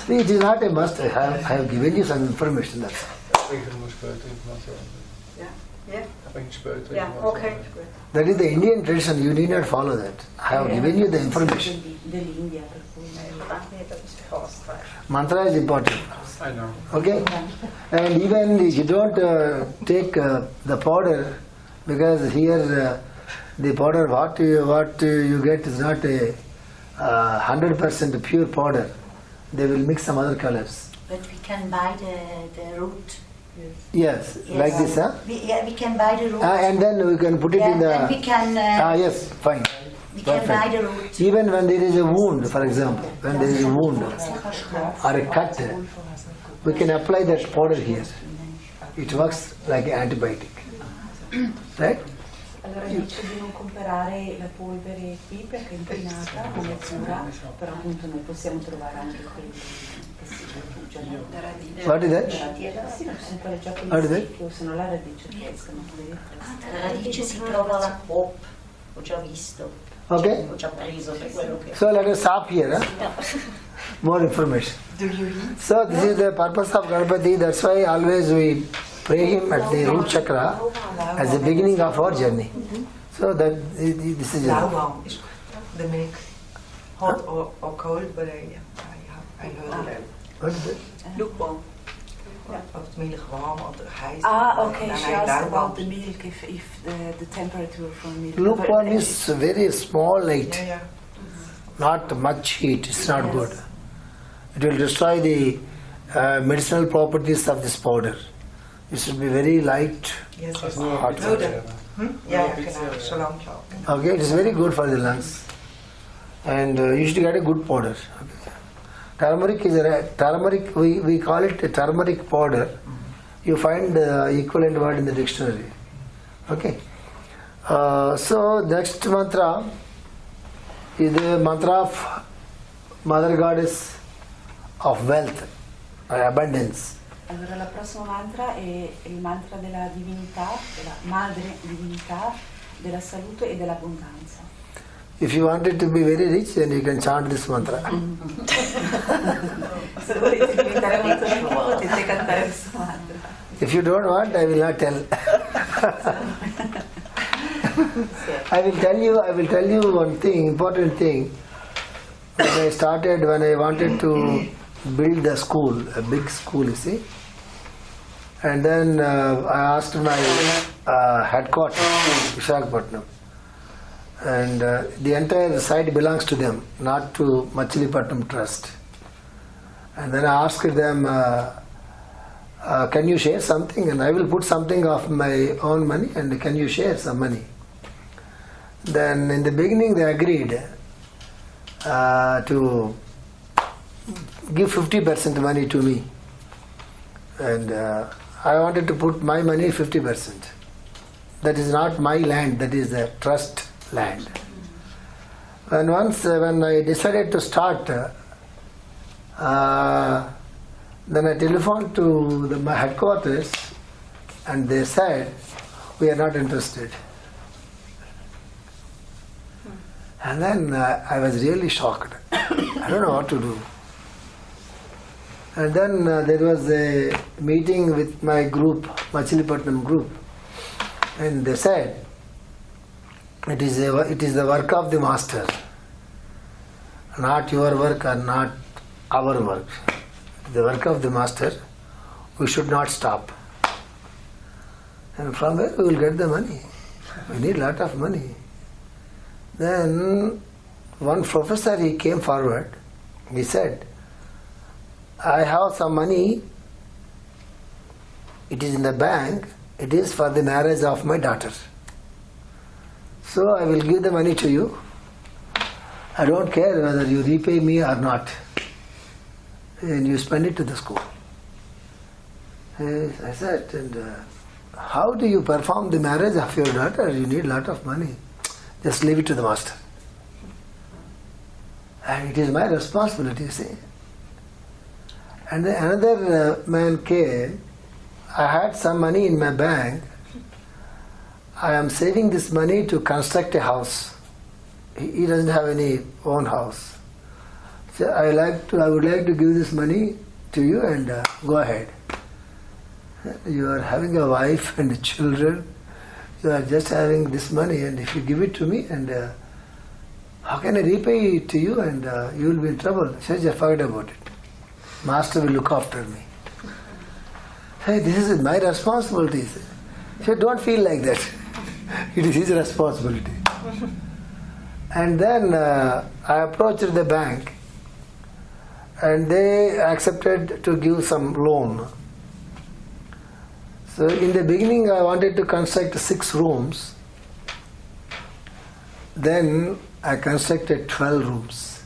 See, it is not a must. I have given you some information. That's Ja, okay. That is the Indian tradition. You need not follow that. I have given you the information. Dell'India, per cui Mantra is important. I know. Okay? And even if you don't take the powder, because here The powder, what you get is not a 100% pure powder. They will mix some other colors. But we can buy the root. Yes, like this, huh? We can buy the root. And then we can put it in the. And we can. Yes, fine. We can buy the root. Even when there is a wound, for example, when there is a wound or a cut, we can apply that powder here. It works like an antibiotic. Right? Allora dice di non comprare la polvere qui perché è inquinata come cura, però appunto noi possiamo trovare anche quelli che si rifugiano. What is that? Sì, sono quelle già What is that? che sono la radice fresca, ma quelle La radice si trova la pop, ho già visto. Okay. Ho già preso per quello che. So let us stop here. Huh? More information. Do you eat? So this is the purpose of Ganpati. That's why always we pray him at the root chakra as the beginning of our journey. So that this is. Lauwwarm is they make hot or cold, but I heard that. What is it? Lukewarm. Of it's mainly warm or heiß. okay, she asked about the milk, if the temperature from milk. Lukewarm is very small light, Yeah. not much heat. It's not good. It will destroy the medicinal properties of this powder. It should be very light. Yes, yes. Hot. No, ja, genau, so lang auch. Okay, it is very good for the lungs. And you should get a good powder. Okay. Turmeric is turmeric. We call it a turmeric powder. You find the equivalent word in the dictionary. Okay. So next mantra is the mantra of Mother Goddess of wealth or abundance. Allora la prossima mantra è il mantra della divinità, della madre divinità, della salute e dell'abbondanza. If you wanted to be very rich, then you can chant this mantra. Se volete diventare molto ricchi potete cantare questo mantra. If you don't want, I will not tell. I will tell you one thing, important thing. When I wanted to build a school, a big school, you see. And then I asked my headquarters, Visakhapatnam. And the entire site belongs to them, not to Machilipatnam Trust. And then I asked them, can you share something? And I will put something of my own money, and can you share some money? Then in the beginning they agreed to give 50% money to me. And I wanted to put my money 50%. That is not my land, that is the trust land. And once when I decided to start, then I telephoned to my headquarters and they said, we are not interested. And then I was really shocked. I don't know what to do. And then there was a meeting with my group, Machilipatnam group, and they said, it is the work of the master, not your work or not our work. The work of the master, we should not stop. And from where we will get the money? We need a lot of money. Then one professor, he came forward, he said, I have some money, it is in the bank, it is for the marriage of my daughter. So I will give the money to you. I don't care whether you repay me or not. And you spend it to the school. I said, and how do you perform the marriage of your daughter? You need a lot of money. Just leave it to the master. And it is my responsibility, you see. And then another man came. I had some money in my bank. I am saving this money to construct a house. He doesn't have any own house. So I would like to give this money to you and go ahead. You are having a wife and children. You are just having this money, and if you give it to me, and how can I repay it to you? And you will be in trouble. So just forget about it. Master will look after me. Hey, this is my responsibility. So don't feel like that. It is his responsibility. And then I approached the bank and they accepted to give some loan. So in the beginning I wanted to construct 6 rooms. Then I constructed 12 rooms.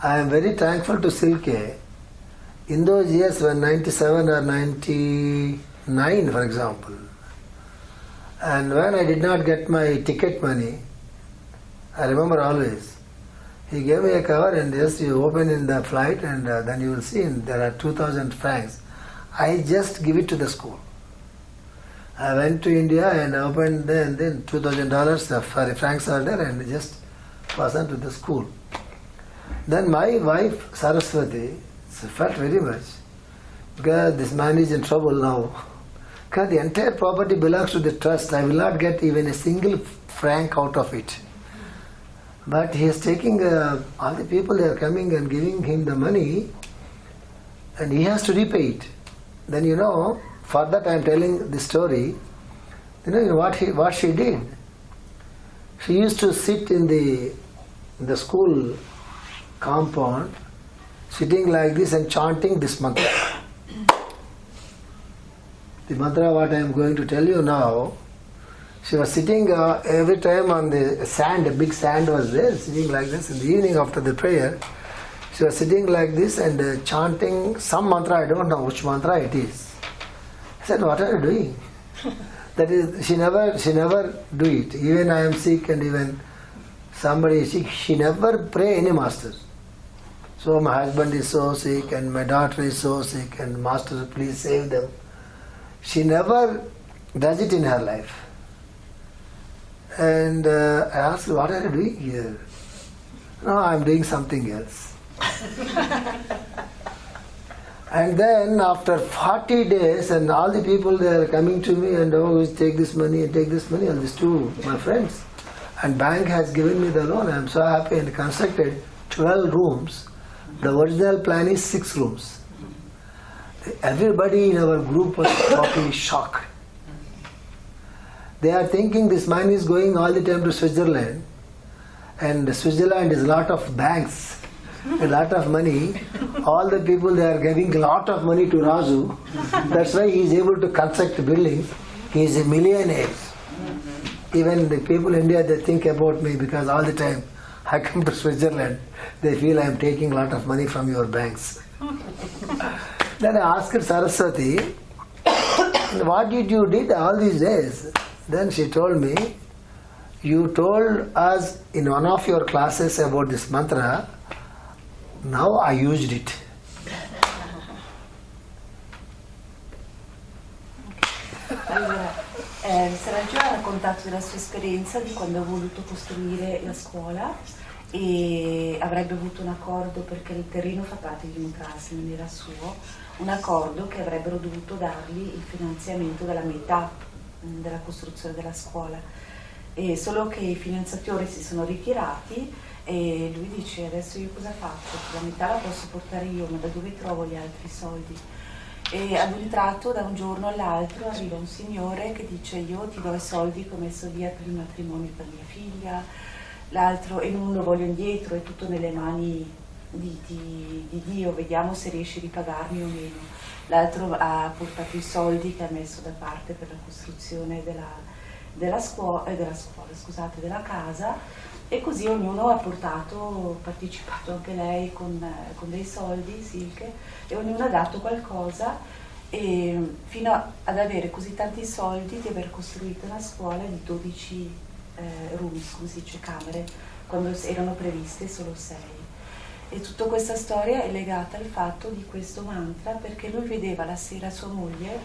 I am very thankful to Silke. In those years when 97 or 99 for example, and when I did not get my ticket money, I remember always, he gave me a cover and just you open in the flight and then you will see there are 2,000 francs. I just give it to the school. I went to India and opened then $2,000 for francs are there and just pass on to the school. Then my wife Saraswati felt very much because this man is in trouble now. Because the entire property belongs to the trust. I will not get even a single franc out of it. But he is taking all the people they are coming and giving him the money and he has to repay it. Then for that I am telling the story. What she did? She used to sit in the school compound, sitting like this and chanting this mantra. The mantra what I am going to tell you now, she was sitting every time on the sand, a big sand was there, sitting like this. In the evening after the prayer, she was sitting like this and chanting some mantra, I don't know which mantra it is. I said, what are you doing? That is, she never do it. Even I am sick and even somebody is sick, she never pray any master. So my husband is so sick and my daughter is so sick and master please save them. She never does it in her life. And I asked, what are you doing here? No, I am doing something else. And then after 40 days and all the people they are coming to me and take this money and take this money and these two my friends. And bank has given me the loan. I am so happy and constructed 12 rooms. The original plan is 6 rooms. Everybody in our group was totally shocked. They are thinking this man is going all the time to Switzerland and Switzerland is a lot of banks, a lot of money. All the people they are giving a lot of money to Raju. That's why he is able to construct buildings. He is a millionaire. Even the people in India they think about me because all the time I come to Switzerland, they feel I am taking a lot of money from your banks. Then I asked Saraswati, what did you did all these days? Then she told me, you told us in one of your classes about this mantra, now I used it. Allora, Raju ha raccontato della sua esperienza di quando ha voluto costruire la scuola e avrebbe avuto un accordo, perché il terreno fa parte di un trust, non era suo, un accordo che avrebbero dovuto dargli il finanziamento della metà della costruzione della scuola, e solo che i finanziatori si sono ritirati e lui dice adesso io cosa faccio? La metà la posso portare io, ma da dove trovo gli altri soldi? E ad un tratto, da un giorno all'altro, arriva un signore che dice io ti do i soldi che ho messo via per il matrimonio per mia figlia, l'altro e non lo voglio indietro, è tutto nelle mani di Dio, vediamo se riesci a ripagarmi o meno. L'altro ha portato i soldi che ha messo da parte per la costruzione della casa, e così ognuno ha partecipato anche lei con dei soldi, Silke, e ognuno ha dato qualcosa, e fino ad avere così tanti soldi di aver costruito una scuola di 12 rooms, come si dice, camere, quando erano previste solo 6. E tutta questa storia è legata al fatto di questo mantra, perché lui vedeva la sera sua moglie,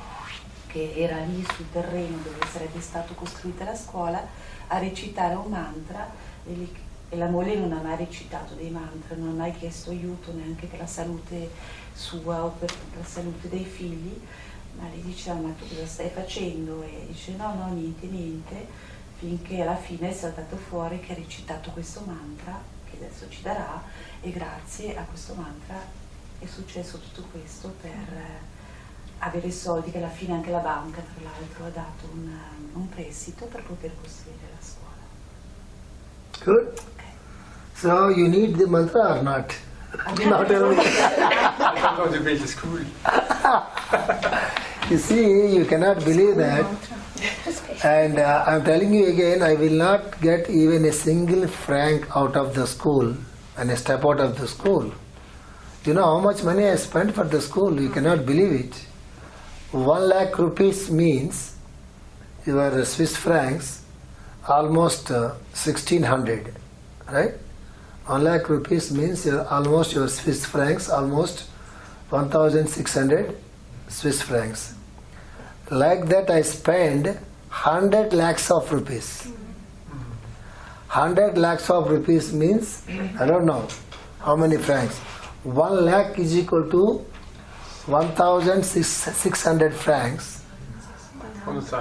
che era lì sul terreno dove sarebbe stata costruita la scuola, a recitare un mantra, e la moglie non ha mai recitato dei mantra, non ha mai chiesto aiuto neanche per la salute sua o per la salute dei figli, ma lei diceva ma tu cosa stai facendo? E dice no niente, finché alla fine è saltato fuori che ha recitato questo mantra che adesso ci darà, e grazie a questo mantra è successo tutto questo per avere soldi, che alla fine anche la banca tra l'altro ha dato un prestito per poter costruire la scuola. Good. So you need the mantra or not? Not only. I don't want to build a school. You see, you cannot believe that. And I'm telling you again, I will not get even a single franc out of the school when I step out of the school. You know how much money I spent for the school? You cannot believe it. 1 lakh rupees means your Swiss francs almost 1600, right? 1 lakh rupees means almost your Swiss francs almost 1600 Swiss francs. Like that I spend 100 lakhs of rupees. 100 lakhs of rupees means, I don't know how many francs. 1 lakh is equal to 1,600 francs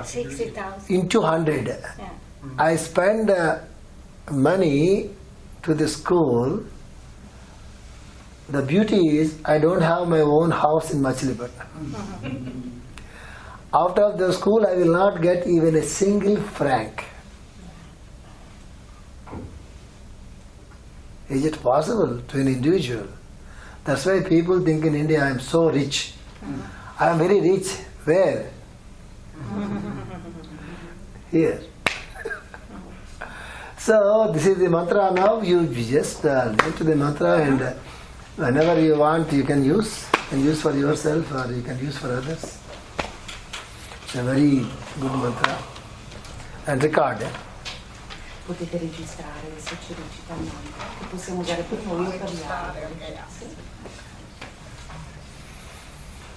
60,000. into 100. Yeah. I spend money to the school. The beauty is I don't have my own house in Machilipatnam. Out of the school I will not get even a single franc. Is it possible to an individual? That's why people think in India I am so rich. I am very rich. Where? Here. So this is the mantra now. You just learn to the mantra, and whenever you want you can use. You can use for yourself or you can use for others. It's a very good mantra. And record. Potete registrare se ci recita il mantra, che possiamo usare per noi o per gli altri.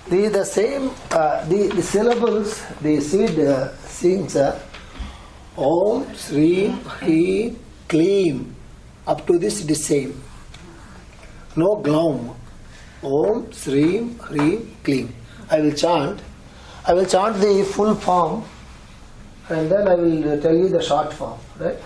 The same, the syllables, the seed sings Om, Sri, Hri, Kleem. Up to this it is same. No gloom. Om, Sri, Hri, Kleem. I will chant the full form and then I will tell you the short form, right?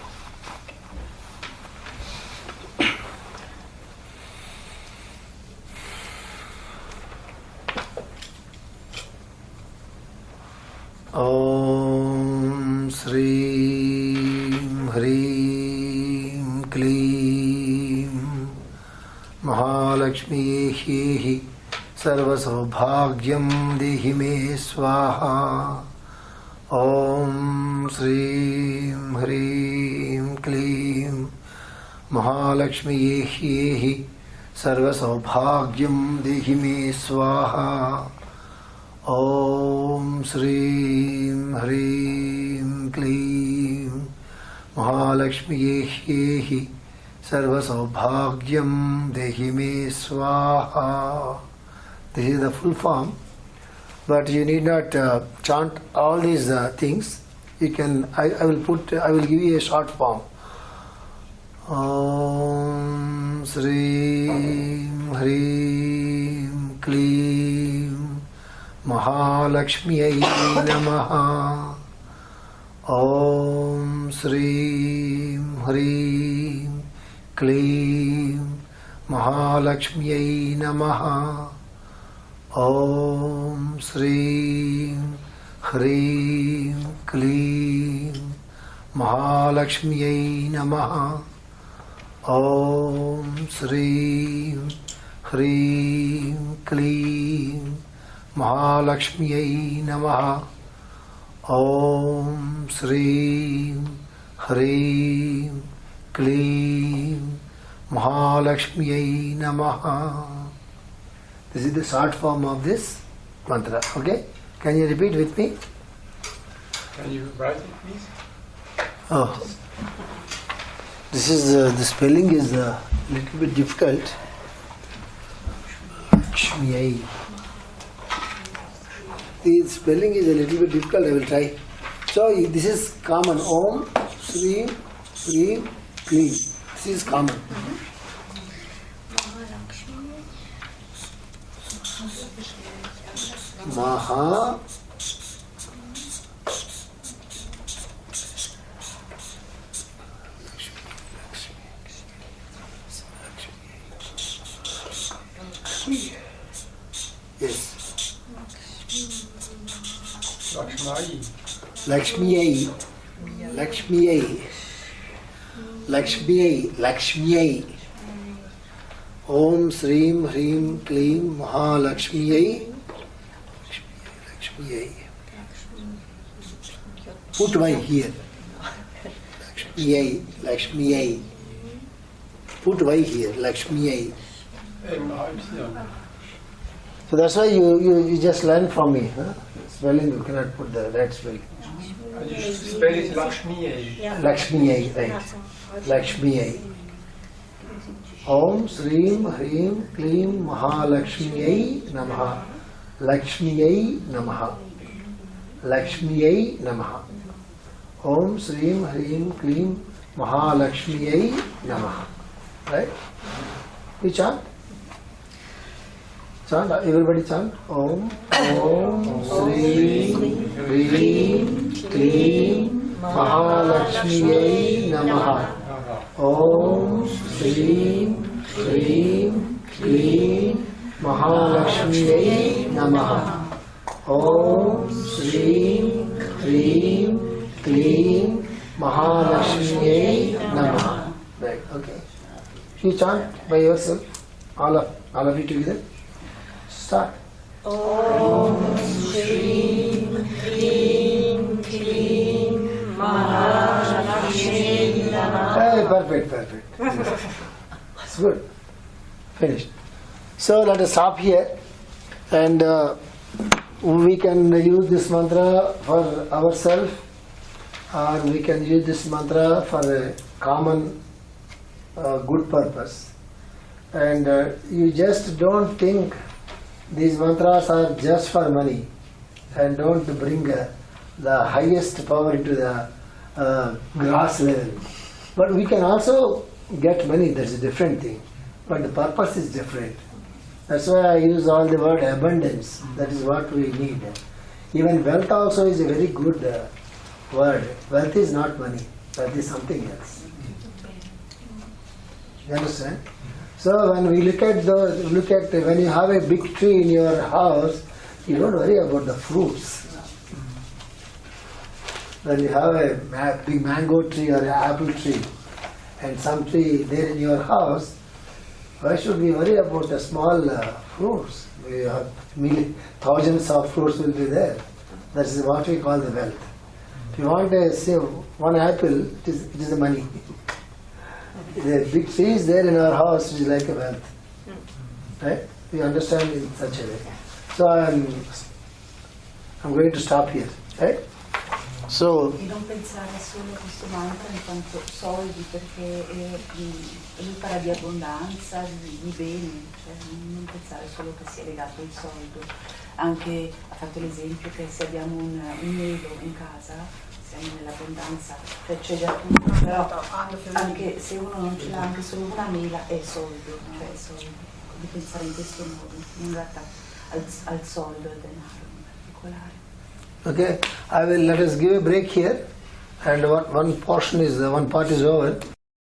Om Srim Hrim Kleem Mahalakshmi Hi Sarva Saubhagyam Dehi Me Swaha. Om Srim Hrim Kleem Mahalakshmi Hi Sarva Saubhagyam Dehi Me Swaha. Om Srim Hrim Kleem Mahalakshmi Hi Sarva Saubhagyam Dehi Me Swaha. This is the full form, but you need not chant all these things. You can. I will give you a short form. Om Srim Hrim Kleem Mahalakshmi Namaha. Om Srim Hrim Kleem Mahalakshmi Namaha. Om Srim Hrim Kleem Mahalakshmi Namaha. Om Srim Hrim Kleem Mahalakshmi Namaha. Om Srim Hrim Kleem Mahalakshmi Namaha. This is the short form of this mantra. Okay? Can you repeat with me? Can you write it, please? Oh. This is the spelling is a little bit difficult. Lakshmi. The spelling is a little bit difficult. I will try. So this is common. Om, Sri, Hrim, Kleem. This is common. Maha. Yes. Lakshmiyai, Lakshmiyai, Lakshmiyai, Lakshmiyai. Om Srim Hrim Klim Mahalakshmiyai, Lakshmiyai. Put Y here. Lakshmiyai, Lakshmiyai. Put Y here, Lakshmiyai. So that's why you just learn from me. Huh? Spelling, you cannot put the right spelling. And you spell it Lakshmi. Lakshmiyai, right. Lakshmiyai. Om Srim Hrim Klim Mahalakshmiyai Namaha. Lakshmiyai Namaha. Lakshmiyai Namaha. Om Srim Hrim Klim Mahalakshmiyai Namaha. Right? We chant? Chant, everybody chant. Om Sri Hrim Klim Mahalakshmiyai Namaha. Om Sri Hrim Klim Mahalakshmiyai Namaha. Om Sri Hrim Klim Mahalakshmiyai Namaha. Right, okay. You chant by yourself, all of you together. Start. Om Shri Hrim Klim Mahalakshmi Namaha. Hey, perfect. It's good. Finished. So let us stop here, and we can use this mantra for ourselves, or we can use this mantra for a common good purpose. And you just don't think these mantras are just for money, and don't bring the highest power into the grass level. But we can also get money, that's a different thing. But the purpose is different. That's why I use all the word abundance. That is what we need. Even wealth also is a very good word. Wealth is not money. Wealth is something else. You understand? So when we look at when you have a big tree in your house, you don't worry about the fruits. When you have a big mango tree or an apple tree and some tree there in your house, why should we worry about the small fruits? We have thousands of fruits will be there. That is what we call the wealth. If you want to say one apple, it is the money. The big tree is there in our house, which is like a wealth. Right? We understand in such a way. So I'm going to stop here. Right? So, E non pensare solo a questo mantra in quanto soldi, perché lui parla di abbondanza, di beni, cioè non pensare solo che sia legato al soldo. Anche ha fatto l'esempio che se abbiamo un melo in casa siamo nell'abbondanza, cioè c'è già tutto, però anche se uno non ce l'ha, anche solo una mela è soldo, cioè è soldo. Di pensare in questo modo, non guarda al soldo, al denaro in particolare. okay, let us give a break here, and one part is over.